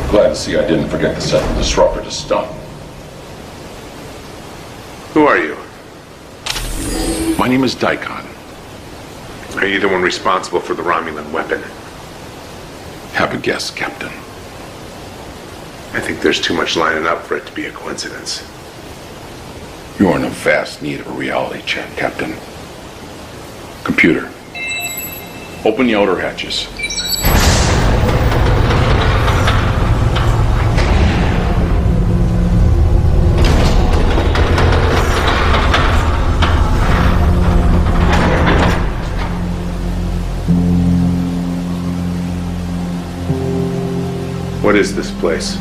Glad to see I didn't forget to set the disruptor to stun. Who are you? My name is Daikon. Are you the one responsible for the Romulan weapon? Have a guess, Captain. I think there's too much lining up for it to be a coincidence. You're in a vast need of a reality check, Captain. Computer, open the outer hatches. What is this place?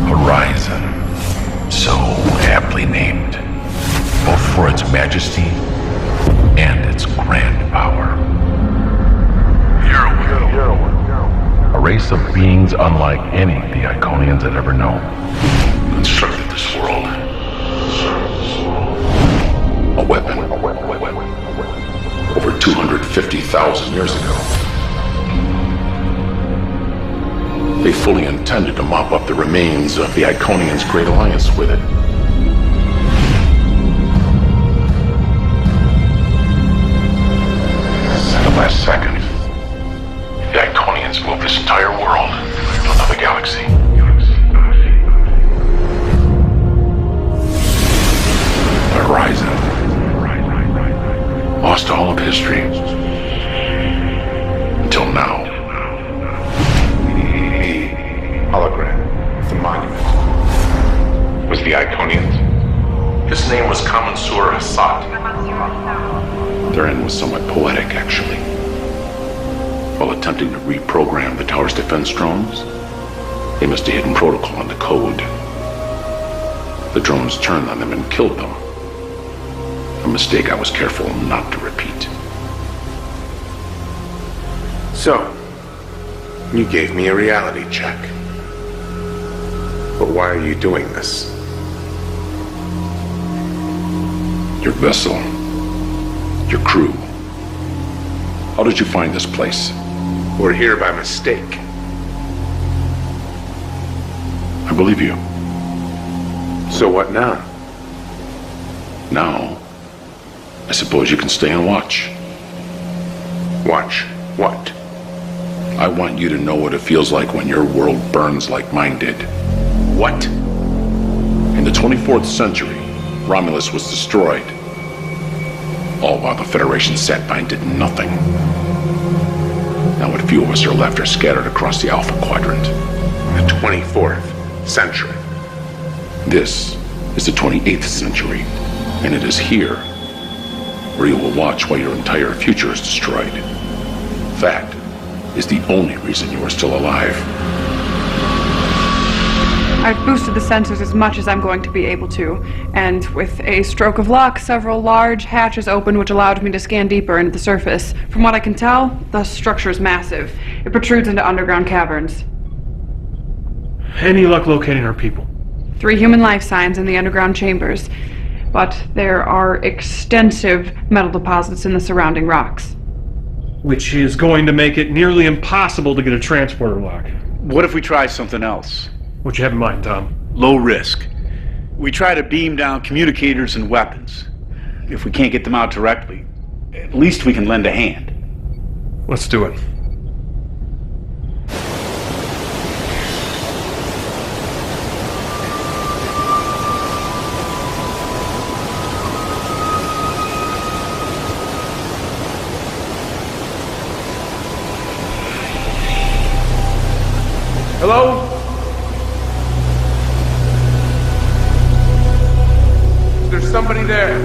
Horizon. So aptly named, both for its majesty and its grand power. A race of beings unlike any the Iconians had ever known, constructed this world. A weapon. Over 250,000 years ago. They fully intended to mop up the remains of the Iconians' Great Alliance with it. At the last second, the Iconians moved this entire world to another galaxy. The Horizon lost all of history until now. Hologram. The monument. Was the Iconians? His name was Commensur Hassat. Their end was somewhat poetic, actually. While attempting to reprogram the tower's defense drones, they missed a hidden protocol in the code. The drones turned on them and killed them. A mistake I was careful not to repeat. So, you gave me a reality check. But why are you doing this? Your vessel. Your crew. How did you find this place? We're here by mistake. I believe you. So what now? Now, I suppose you can stay and watch. Watch what? I want you to know what it feels like when your world burns like mine did. What? In the 24th century, Romulus was destroyed. All while the Federation sat by and did nothing. Now what few of us are left are scattered across the Alpha Quadrant. The 24th century. This is the 28th century, and it is here where you will watch while your entire future is destroyed. That is the only reason you are still alive. I've boosted the sensors as much as I'm going to be able to, and with a stroke of luck, several large hatches opened which allowed me to scan deeper into the surface. From what I can tell, the structure is massive. It protrudes into underground caverns. Any luck locating our people? 3 human life signs in the underground chambers, but there are extensive metal deposits in the surrounding rocks. Which is going to make it nearly impossible to get a transporter lock. What if we try something else? What you have in mind, Tom? Low risk. We try to beam down communicators and weapons. If we can't get them out directly, at least we can lend a hand. Let's do it. Hello? Is there somebody there?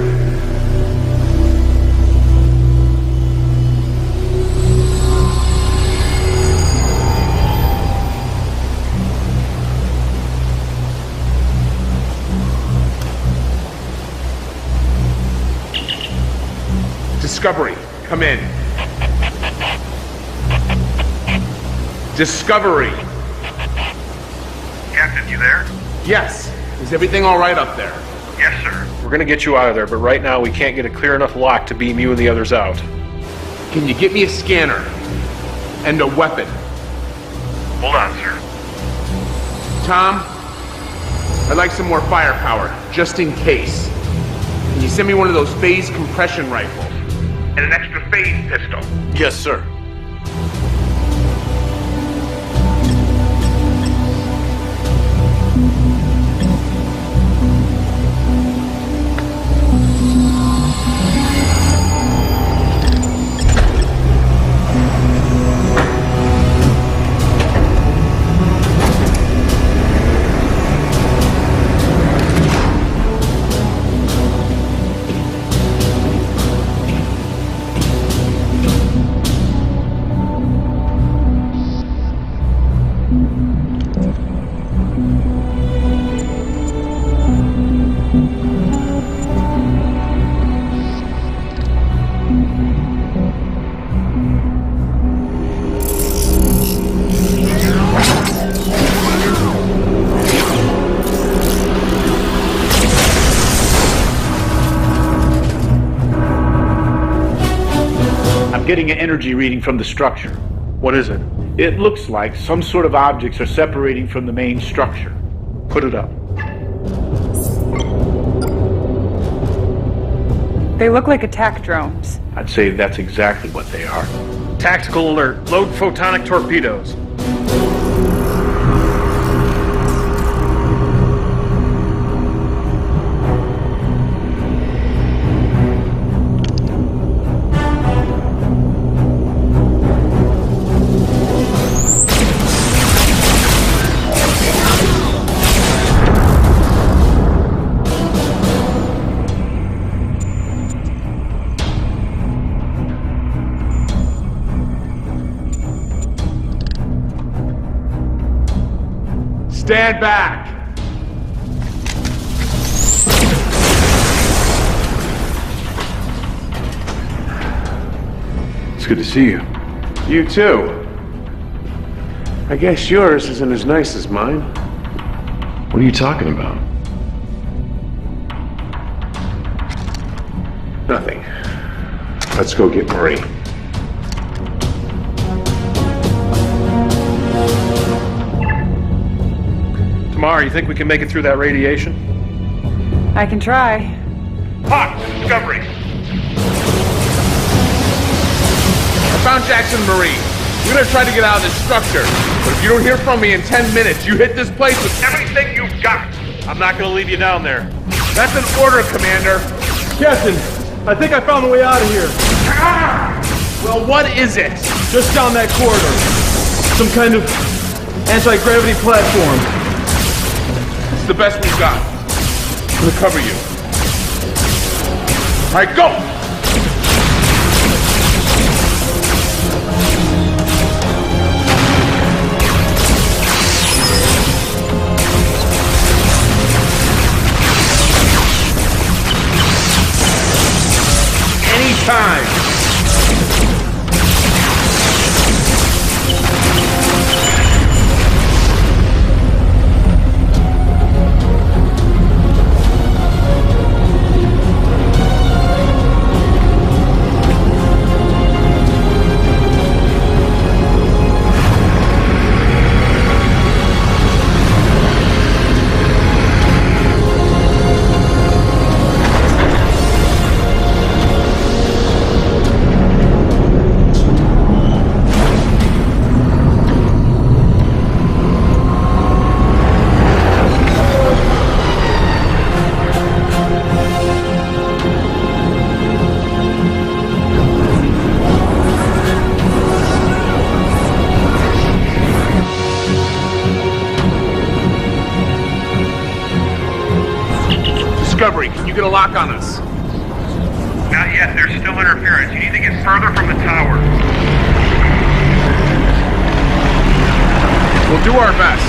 Discovery, come in. Discovery. Captain, you there? Yes. Is everything all right up there? Yes, sir. We're gonna get you out of there, but right now we can't get a clear enough lock to beam you and the others out. Can you get me a scanner? And a weapon? Hold on, sir. Tom, I'd like some more firepower, just in case. Can you send me one of those phase compression rifles? And an extra phase pistol. Yes, sir. Getting an energy reading from the structure. What is it? It looks like some sort of objects are separating from the main structure. Put it up. They look like attack drones. I'd say that's exactly what they are. Tactical alert. Load photonic torpedoes. Stand back! It's good to see you. You too. I guess yours isn't as nice as mine. What are you talking about? Nothing. Let's go get Marie. Tamar, you think we can make it through that radiation? I can try. Hawk, Discovery. I found Jackson and Marie. We're gonna try to get out of this structure. But if you don't hear from me in 10 minutes, you hit this place with everything you've got. I'm not gonna leave you down there. That's an order, Commander. Captain, I think I found the way out of here. Well, what is it? Just down that corridor. Some kind of anti-gravity platform. It's the best we've got. I'm gonna cover you. All right, go! Anytime. Discovery, can you get a lock on us? Not yet, there's still interference. You need to get further from the tower. We'll do our best.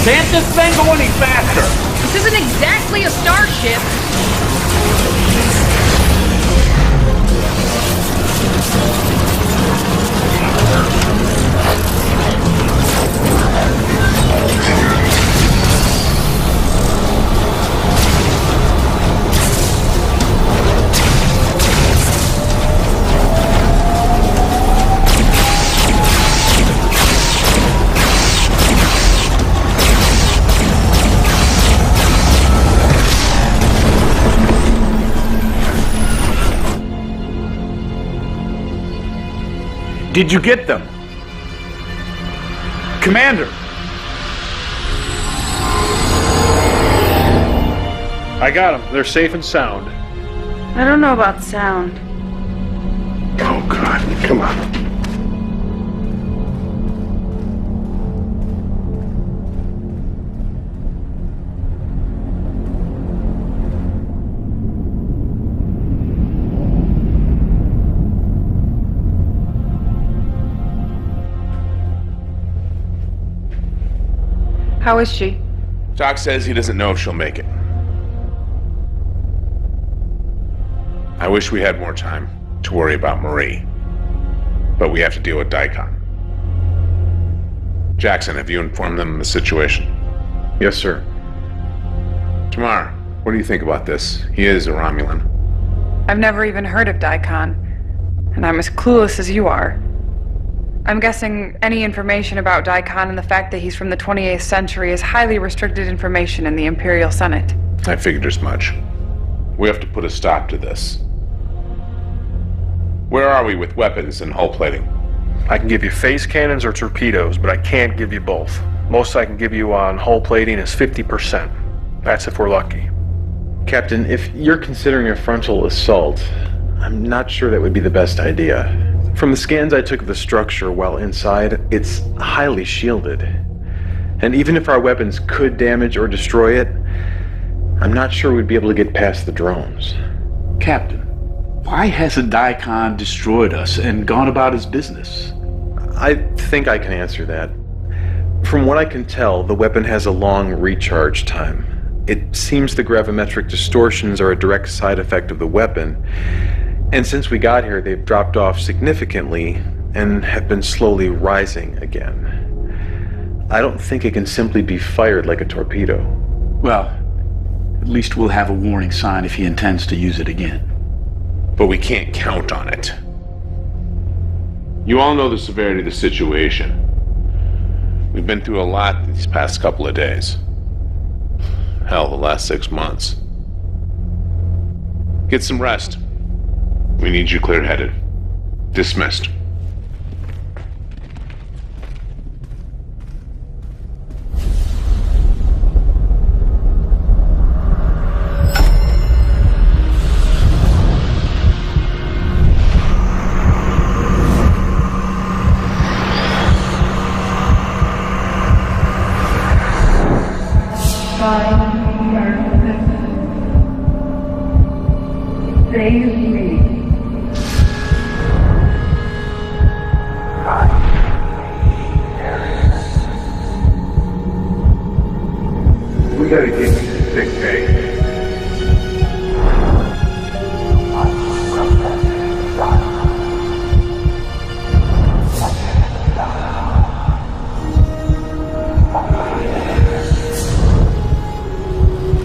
Can't this thing go any faster? This isn't exactly a starship. Did you get them? Commander! I got them. They're safe and sound. I don't know about sound. Oh, God. Come on. How is she? Doc says he doesn't know if she'll make it. I wish we had more time to worry about Marie. But we have to deal with Daikon. Jackson, have you informed them of the situation? Yes, sir. Tamar, what do you think about this? He is a Romulan. I've never even heard of Daikon, and I'm as clueless as you are. I'm guessing any information about Daikon and the fact that he's from the 28th century is highly restricted information in the Imperial Senate. I figured as much. We have to put a stop to this. Where are we with weapons and hull plating? I can give you phase cannons or torpedoes, but I can't give you both. Most I can give you on hull plating is 50%. That's if we're lucky. Captain, if you're considering a frontal assault, I'm not sure that would be the best idea. From the scans I took of the structure while inside, it's highly shielded. And even if our weapons could damage or destroy it, I'm not sure we'd be able to get past the drones. Captain, why hasn't Daikon destroyed us and gone about his business? I think I can answer that. From what I can tell, the weapon has a long recharge time. It seems the gravimetric distortions are a direct side effect of the weapon, and since we got here, they've dropped off significantly and have been slowly rising again. I don't think it can simply be fired like a torpedo. Well, At least we'll have a warning sign if he intends to use it again. But we can't count on it. You all know the severity of the situation. We've been through a lot these past couple of days. Hell, the last 6 months. Get some rest. We need you clear-headed. Dismissed. Save me. We gotta get you to sick bay.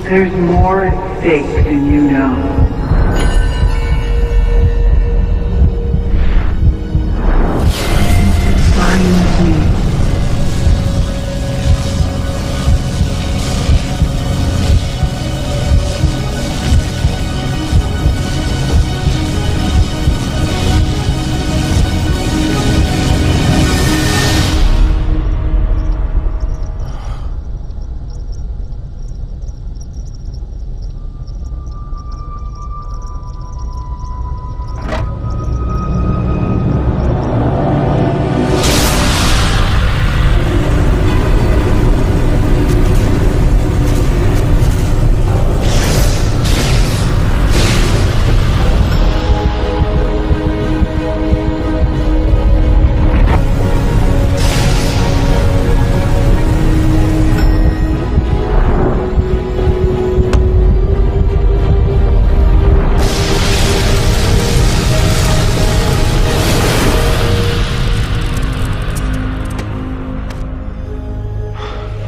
There's more at stake than you know.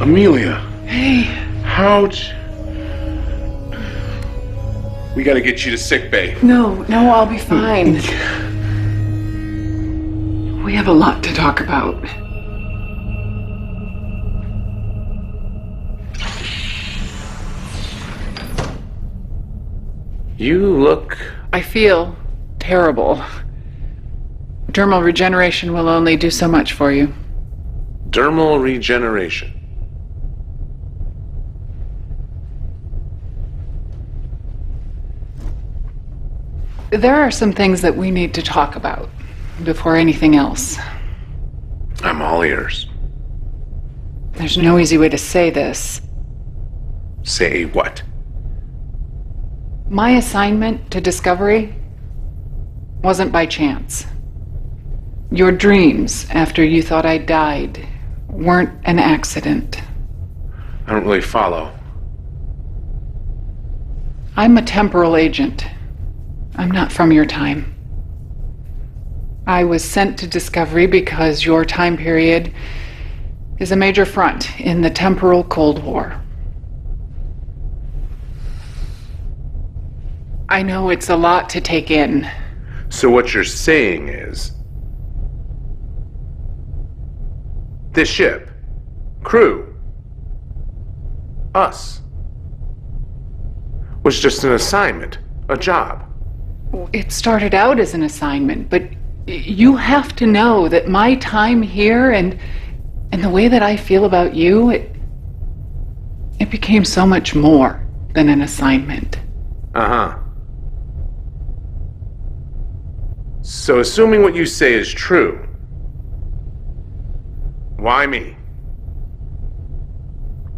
Amelia. Hey. Ouch. We gotta get you to sick bay. No, I'll be fine. We have a lot to talk about. You look... I feel terrible. Dermal regeneration will only do so much for you. Dermal regeneration. There are some things that we need to talk about before anything else. I'm all ears. There's no easy way to say this. Say what? My assignment to Discovery wasn't by chance. Your dreams after you thought I died weren't an accident. I don't really follow. I'm a temporal agent. I'm not from your time. I was sent to Discovery because your time period is a major front in the temporal Cold War. I know it's a lot to take in. So what you're saying is... this ship, crew, us, was just an assignment, a job. It started out as an assignment, but you have to know that my time here and the way that I feel about you, it became so much more than an assignment. Uh-huh. So assuming what you say is true, why me?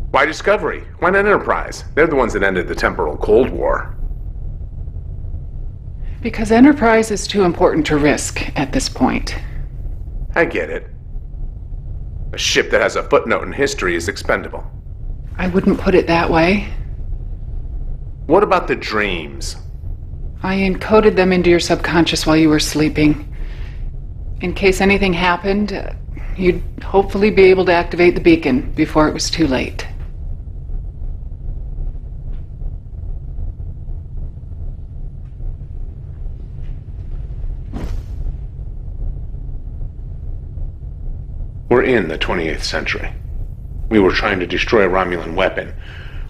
Why Discovery? Why not Enterprise? They're the ones that ended the temporal Cold War. Because Enterprise is too important to risk at this point. I get it. A ship that has a footnote in history is expendable. I wouldn't put it that way. What about the dreams? I encoded them into your subconscious while you were sleeping. In case anything happened, you'd hopefully be able to activate the beacon before it was too late. We're in the 28th century. We were trying to destroy a Romulan weapon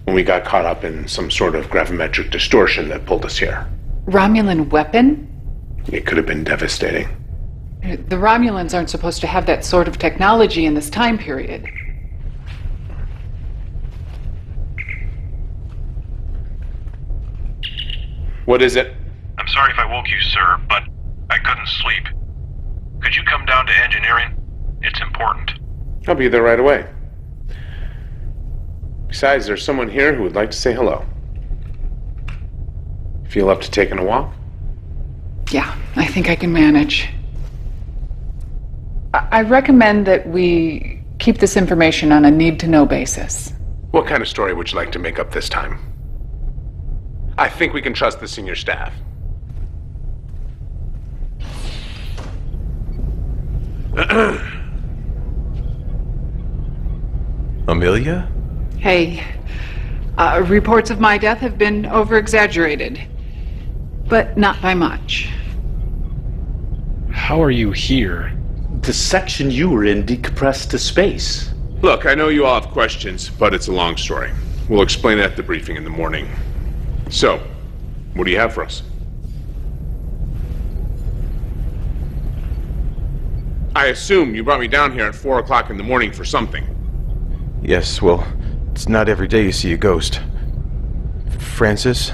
when we got caught up in some sort of gravimetric distortion that pulled us here. Romulan weapon? It could have been devastating. The Romulans aren't supposed to have that sort of technology in this time period. What is it? I'm sorry if I woke you, sir, but I couldn't sleep. Could you come down to engineering? It's important. I'll be there right away. Besides, there's someone here who would like to say hello. Feel up to taking a walk? Yeah, I think I can manage. I recommend that we keep this information on a need-to-know basis. What kind of story would you like to make up this time? I think we can trust the senior staff. Amelia? Hey, reports of my death have been over-exaggerated, but not by much. How are you here? The section you were in decompressed to space. Look, I know you all have questions, but it's a long story. We'll explain it at the briefing in the morning. So, what do you have for us? I assume you brought me down here at 4 o'clock in the morning for something. Yes, well, it's not every day you see a ghost. Francis?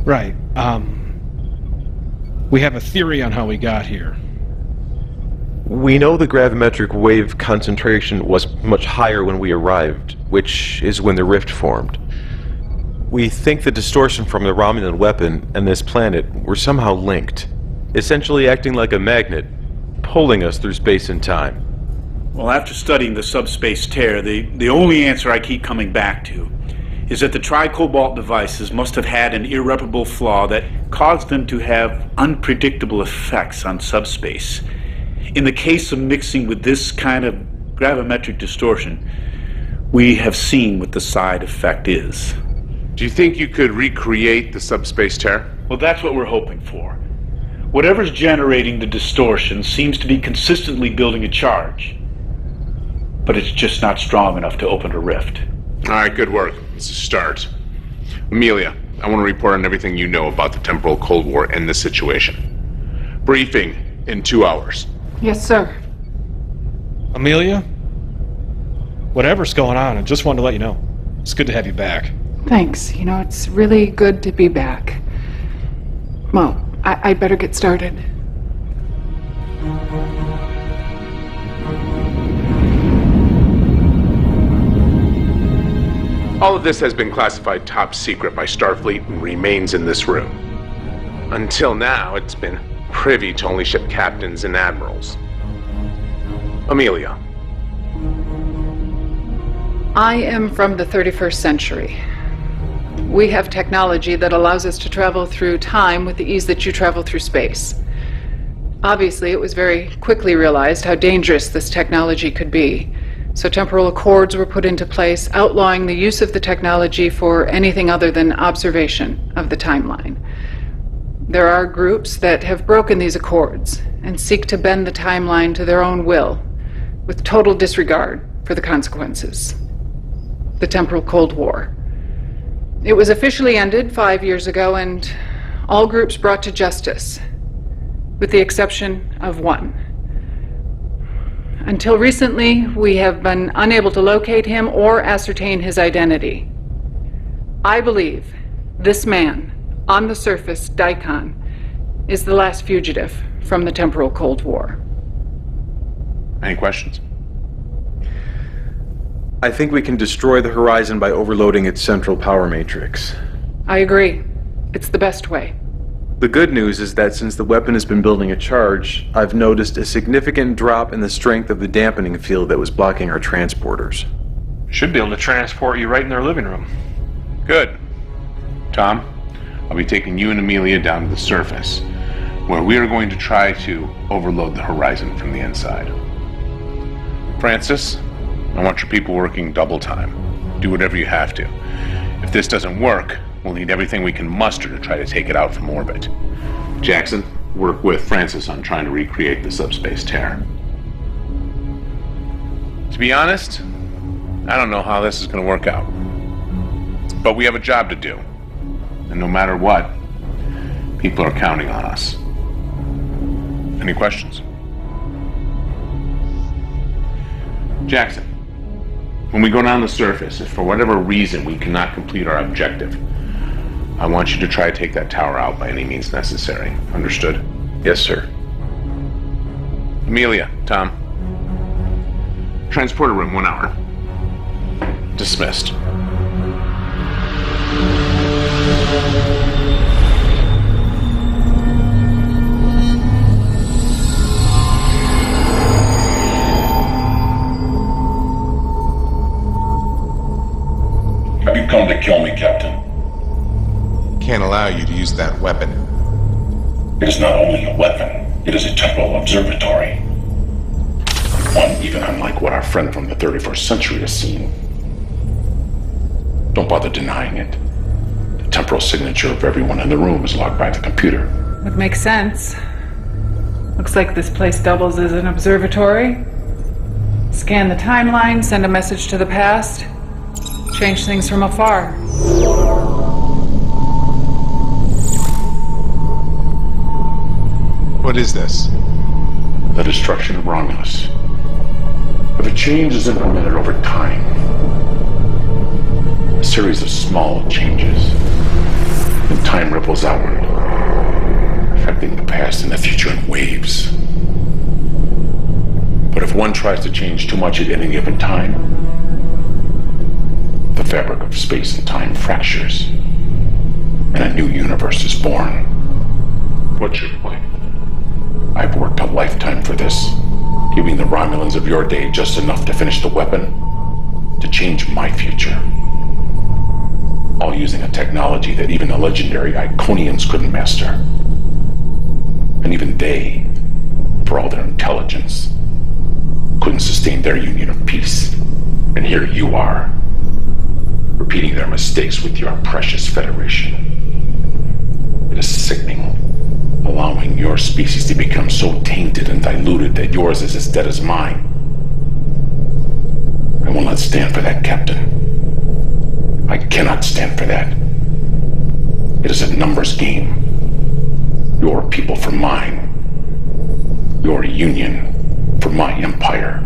Right, we have a theory on how we got here. We know the gravimetric wave concentration was much higher when we arrived, which is when the rift formed. We think the distortion from the Romulan weapon and this planet were somehow linked, essentially acting like a magnet, pulling us through space and time. Well, after studying the subspace tear, the only answer I keep coming back to is that the tricobalt devices must have had an irreparable flaw that caused them to have unpredictable effects on subspace. In the case of mixing with this kind of gravimetric distortion, we have seen what the side effect is. Do you think you could recreate the subspace tear? Well, that's what we're hoping for. Whatever's generating the distortion seems to be consistently building a charge, but it's just not strong enough to open a rift. All right, good work. It's a start. Amelia, I want to report on everything you know about the temporal Cold War and this situation. Briefing in 2 hours. Yes, sir. Amelia? Whatever's going on, I just wanted to let you know. It's good to have you back. Thanks. You know, it's really good to be back. Well, I'd better get started. All of this has been classified top secret by Starfleet and remains in this room. Until now, it's been privy to only ship captains and admirals. Amelia. I am from the 31st century. We have technology that allows us to travel through time with the ease that you travel through space. Obviously, it was very quickly realized how dangerous this technology could be. So temporal accords were put into place, outlawing the use of the technology for anything other than observation of the timeline. There are groups that have broken these accords and seek to bend the timeline to their own will, with total disregard for the consequences. The temporal Cold War. It was officially ended 5 years ago, and all groups brought to justice, with the exception of one. Until recently, we have been unable to locate him or ascertain his identity. I believe this man, on the surface, Daikon, is the last fugitive from the temporal Cold War. Any questions? I think we can destroy the Horizon by overloading its central power matrix. I agree. It's the best way. The good news is that since the weapon has been building a charge, I've noticed a significant drop in the strength of the dampening field that was blocking our transporters. Should be able to transport you right in their living room. Good. Tom, I'll be taking you and Amelia down to the surface, where we are going to try to overload the Horizon from the inside. Francis, I want your people working double time. Do whatever you have to. If this doesn't work, we'll need everything we can muster to try to take it out from orbit. Jackson, work with Francis on trying to recreate the subspace tear. To be honest, I don't know how this is going to work out. But we have a job to do. And no matter what, people are counting on us. Any questions? Jackson, when we go down the surface, if for whatever reason we cannot complete our objective, I want you to try to take that tower out by any means necessary. Understood? Yes, sir. Amelia, Tom. Transporter room, 1 hour. Dismissed. Have you come to kill me, Captain? Can't allow you to use that weapon. It is not only a weapon, it is a temporal observatory. One even unlike what our friend from the 31st century has seen. Don't bother denying it. The temporal signature of everyone in the room is logged by the computer. Would make sense. Looks like this place doubles as an observatory. Scan the timeline, send a message to the past, change things from afar. What is this? The destruction of Romulus. If a change is implemented over time, a series of small changes, then time ripples outward, affecting the past and the future in waves. But if one tries to change too much at any given time, the fabric of space and time fractures, and a new universe is born. What's your point? I've worked a lifetime for this, giving the Romulans of your day just enough to finish the weapon, to change my future. All using a technology that even the legendary Iconians couldn't master. And even they, for all their intelligence, couldn't sustain their union of peace. And here you are, repeating their mistakes with your precious Federation. It is sickening, allowing your species to become so tainted and diluted that yours is as dead as mine. I will not stand for that, Captain. I cannot stand for that. It is a numbers game. Your people for mine. Your union for my empire.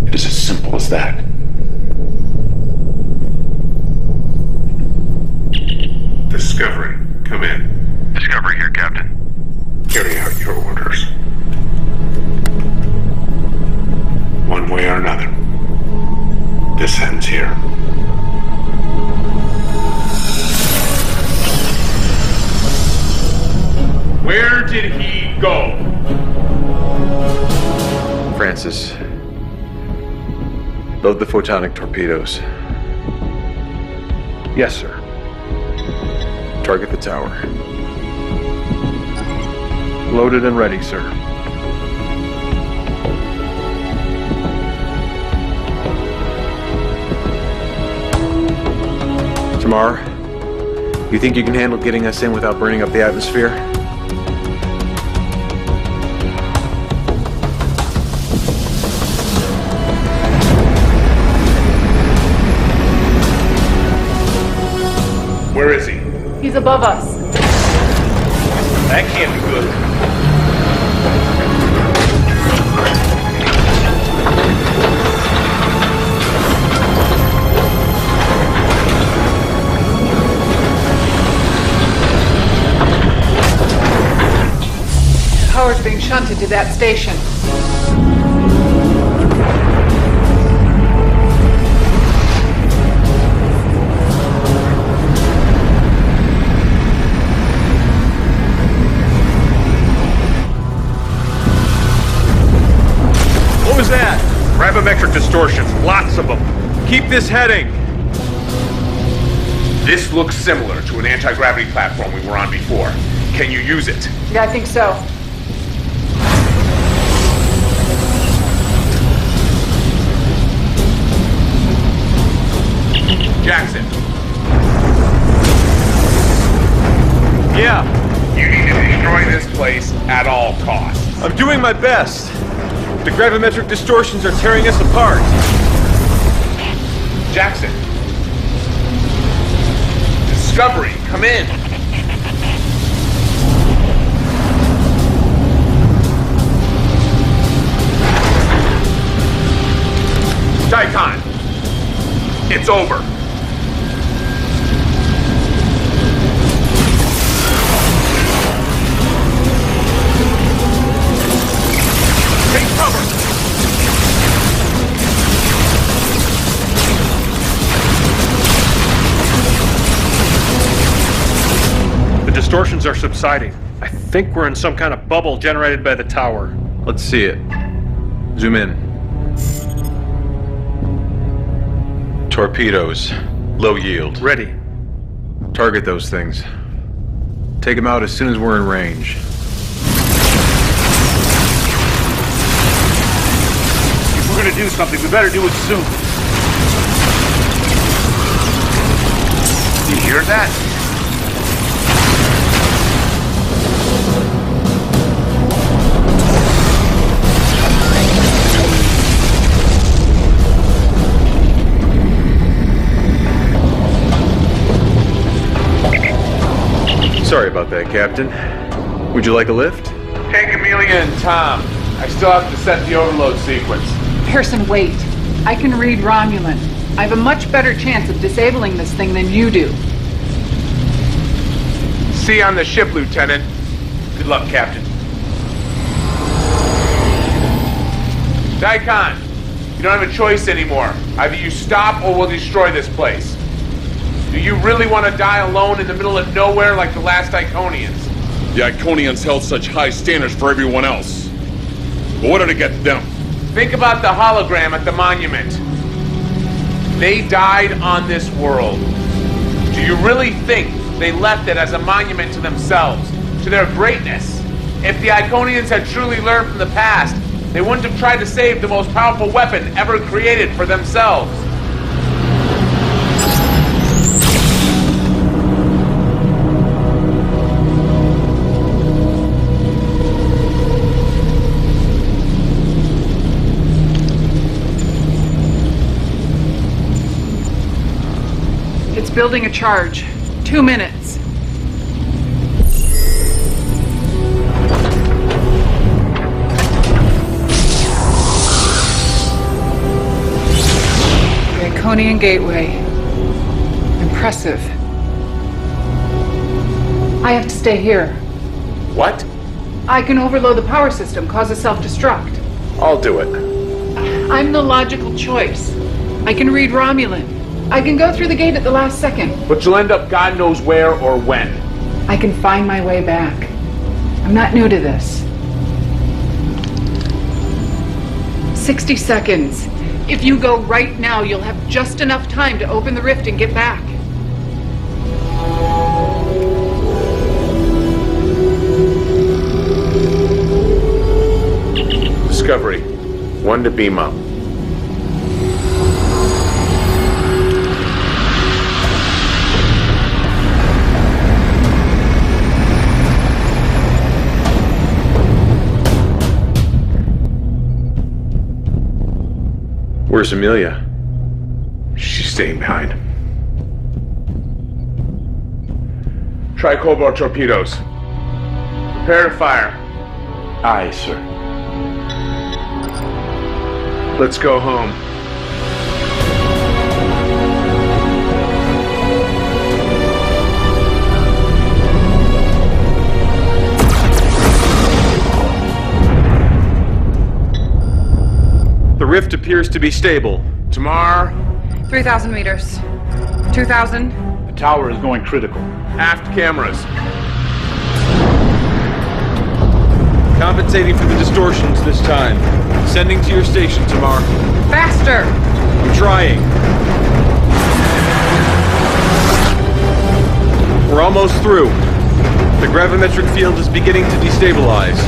It is as simple as that. Discovery, come in. Discovery here, Captain. Carry out your orders. One way or another, this ends here. Where did he go? Francis, load the photonic torpedoes. Yes, sir. Target the tower. Loaded and ready, sir. Tamar, you think you can handle getting us in without burning up the atmosphere? Where is he? He's above us. That can't be good. Power's being shunted to that station. What was that? Gravimetric distortions, lots of them. Keep this heading. This looks similar to an anti-gravity platform we were on before. Can you use it? Yeah, I think so. Jackson. Yeah. You need to destroy this place at all costs. I'm doing my best. The gravimetric distortions are tearing us apart. Jackson. Discovery, come in. Daikon, it's over. Take cover. The distortions are subsiding. I think we're in some kind of bubble generated by the tower. Let's see it. Zoom in. Torpedoes. Low yield. Ready. Target those things. Take them out as soon as we're in range. If we're gonna do something, we better do it soon. You hear that? Sorry about that, Captain. Would you like a lift? Take Amelia and Tom. I still have to set the overload sequence. Pearson, wait. I can read Romulan. I have a much better chance of disabling this thing than you do. See you on the ship, Lieutenant. Good luck, Captain. Daikon, you don't have a choice anymore. Either you stop or we'll destroy this place. Do you really want to die alone in the middle of nowhere like the last Iconians? The Iconians held such high standards for everyone else. But what did it get them? Think about the hologram at the monument. They died on this world. Do you really think they left it as a monument to themselves, to their greatness? If the Iconians had truly learned from the past, they wouldn't have tried to save the most powerful weapon ever created for themselves. It's building a charge. 2 minutes. The Iconian Gateway. Impressive. I have to stay here. What? I can overload the power system, cause a self-destruct. I'll do it. I'm the logical choice. I can read Romulan. I can go through the gate at the last second. But you'll end up God knows where or when. I can find my way back. I'm not new to this. 60 seconds. If you go right now, you'll have just enough time to open the rift and get back. Discovery. 1 to beam up. Where's Amelia? She's staying behind. Try cobalt torpedoes. Prepare to fire. Aye, sir. Let's go home. The rift appears to be stable. Tamar. 3,000 meters. 2,000. The tower is going critical. Aft cameras. Compensating for the distortions this time. Sending to your station, Tamar. Faster! I'm trying. We're almost through. The gravimetric field is beginning to destabilize.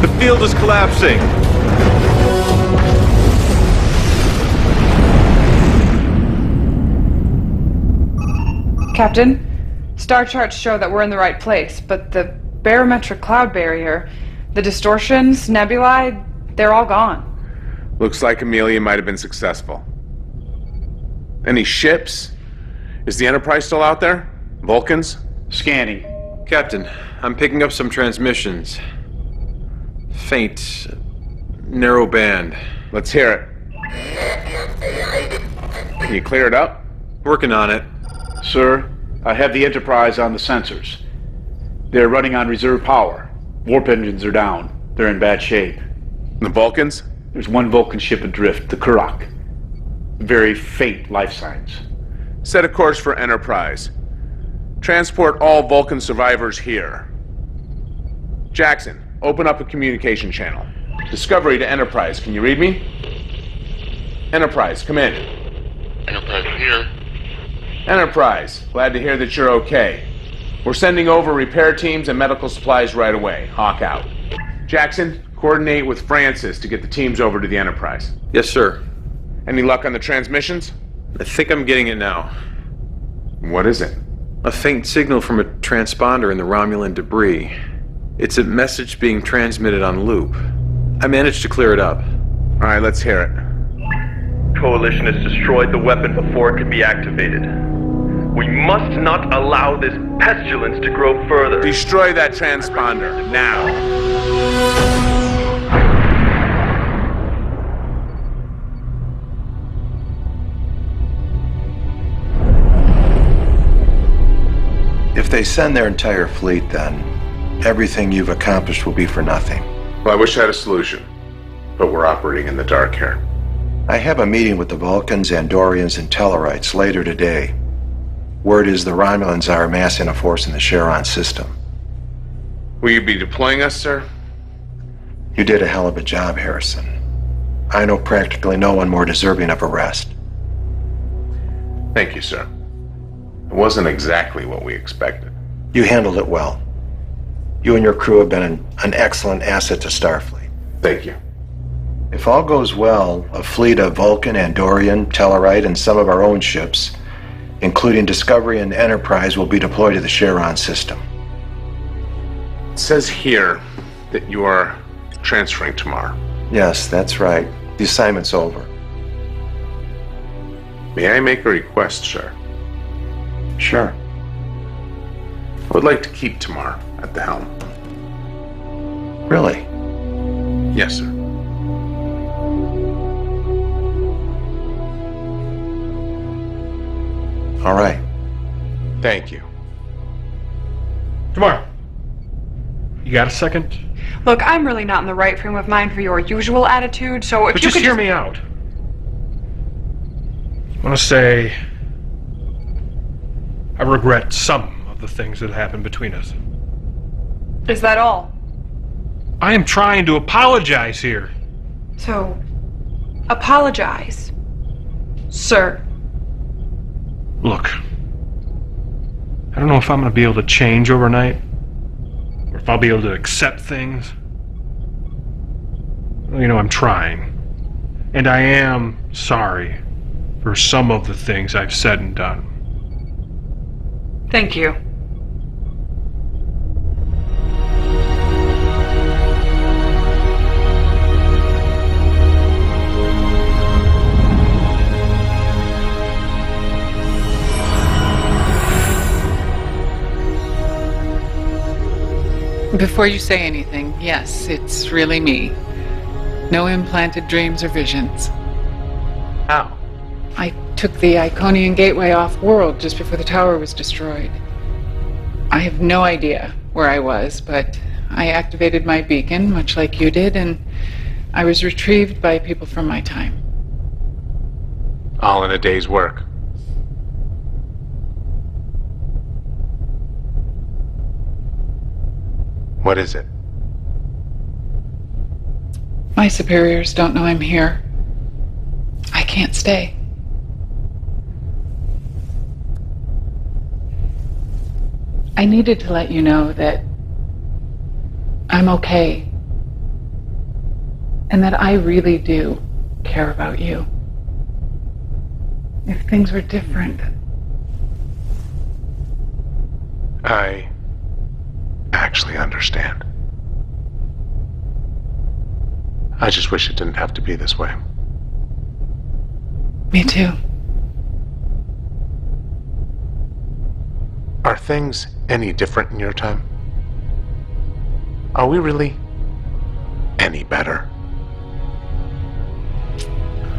The field is collapsing. Captain, star charts show that we're in the right place, but the barometric cloud barrier, The distortions, nebulae, they're all gone. Looks like Amelia might have been successful. Any ships? Is the Enterprise still out there? Vulcans? Scanning. Captain, I'm picking up some transmissions. Faint, narrow band. Let's hear it. Can you clear it up? Working on it. Sir, I have the Enterprise on the sensors. They're running on reserve power. Warp engines are down. They're in bad shape. The Vulcans? There's one Vulcan ship adrift, the Kurok. Very faint life signs. Set a course for Enterprise. Transport all Vulcan survivors here. Jackson, open up a communication channel. Discovery to Enterprise, can you read me? Enterprise, come in. Enterprise here. Enterprise, glad to hear that you're okay. We're sending over repair teams and medical supplies right away. Hawk out. Jackson, coordinate with Francis to get the teams over to the Enterprise. Yes, sir. Any luck on the transmissions? I think I'm getting it now. What is it? A faint signal from a transponder in the Romulan debris. It's a message being transmitted on loop. I managed to clear it up. All right, let's hear it. Coalition has destroyed the weapon before it can be activated. We must not allow this pestilence to grow further. Destroy that transponder, now. If they send their entire fleet, then everything you've accomplished will be for nothing. Well, I wish I had a solution, but we're operating in the dark here. I have a meeting with the Vulcans, Andorians, and Tellarites later today. Word is the Romulans are amassing a force in the Charon system. Will you be deploying us, sir? You did a hell of a job, Harrison. I know practically no one more deserving of a rest. Thank you, sir. It wasn't exactly what we expected. You handled it well. You and your crew have been an excellent asset to Starfleet. Thank you. If all goes well, a fleet of Vulcan, Andorian, Tellarite, and some of our own ships, including Discovery and Enterprise, will be deployed to the Charon system. It says here that you are transferring tomorrow. Yes, that's right. The assignment's over. May I make a request, sir? Sure. I would like to keep Tamar at the helm. Really? Yes, sir. All right. Thank you. Tomorrow. You got a second? Look, I'm really not in the right frame of mind for your usual attitude, so if But you just could hear me out. I want to say I regret some of the things that happened between us. Is that all? I am trying to apologize here. So, apologize, sir. Look, I don't know if I'm going to be able to change overnight, or if I'll be able to accept things. You know, I'm trying. And I am sorry for some of the things I've said and done. Thank you. Before you say anything, yes, it's really me. No implanted dreams or visions. How? I took the Iconian Gateway off-world just before the tower was destroyed. I have no idea where I was, but I activated my beacon, much like you did, and I was retrieved by people from my time. All in a day's work. What is it? My superiors don't know I'm here. I can't stay. I needed to let you know that I'm okay. And that I really do care about you. If things were different. I actually understand. I just wish it didn't have to be this way. Me too. Are things any different in your time? Are we really any better?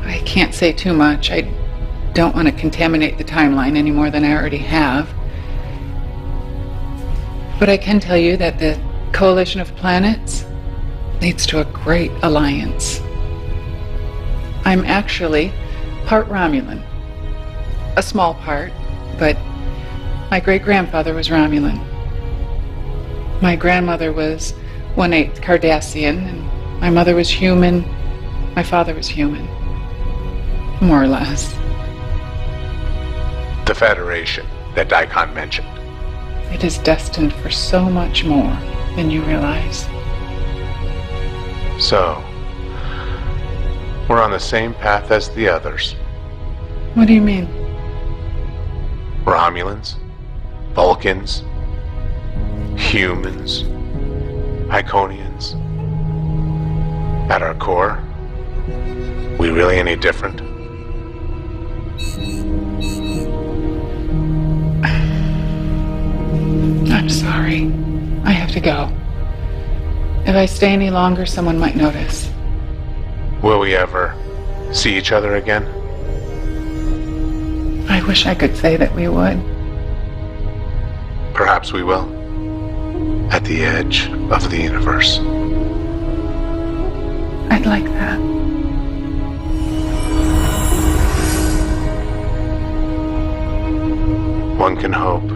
I can't say too much. I don't want to contaminate the timeline any more than I already have. But I can tell you that the coalition of planets leads to a great alliance. I'm actually part Romulan. A small part, but my great-grandfather was Romulan. My grandmother was 1/8 Cardassian, and my mother was human. My father was human. More or less. The Federation that Daikon mentioned. It is destined for so much more than you realize. So, we're on the same path as the others. What do you mean? Romulans, Vulcans, humans, Iconians. At our core, we really any different? I'm sorry. I have to go. If I stay any longer, someone might notice. Will we ever see each other again? I wish I could say that we would. Perhaps we will. At the edge of the universe. I'd like that. One can hope.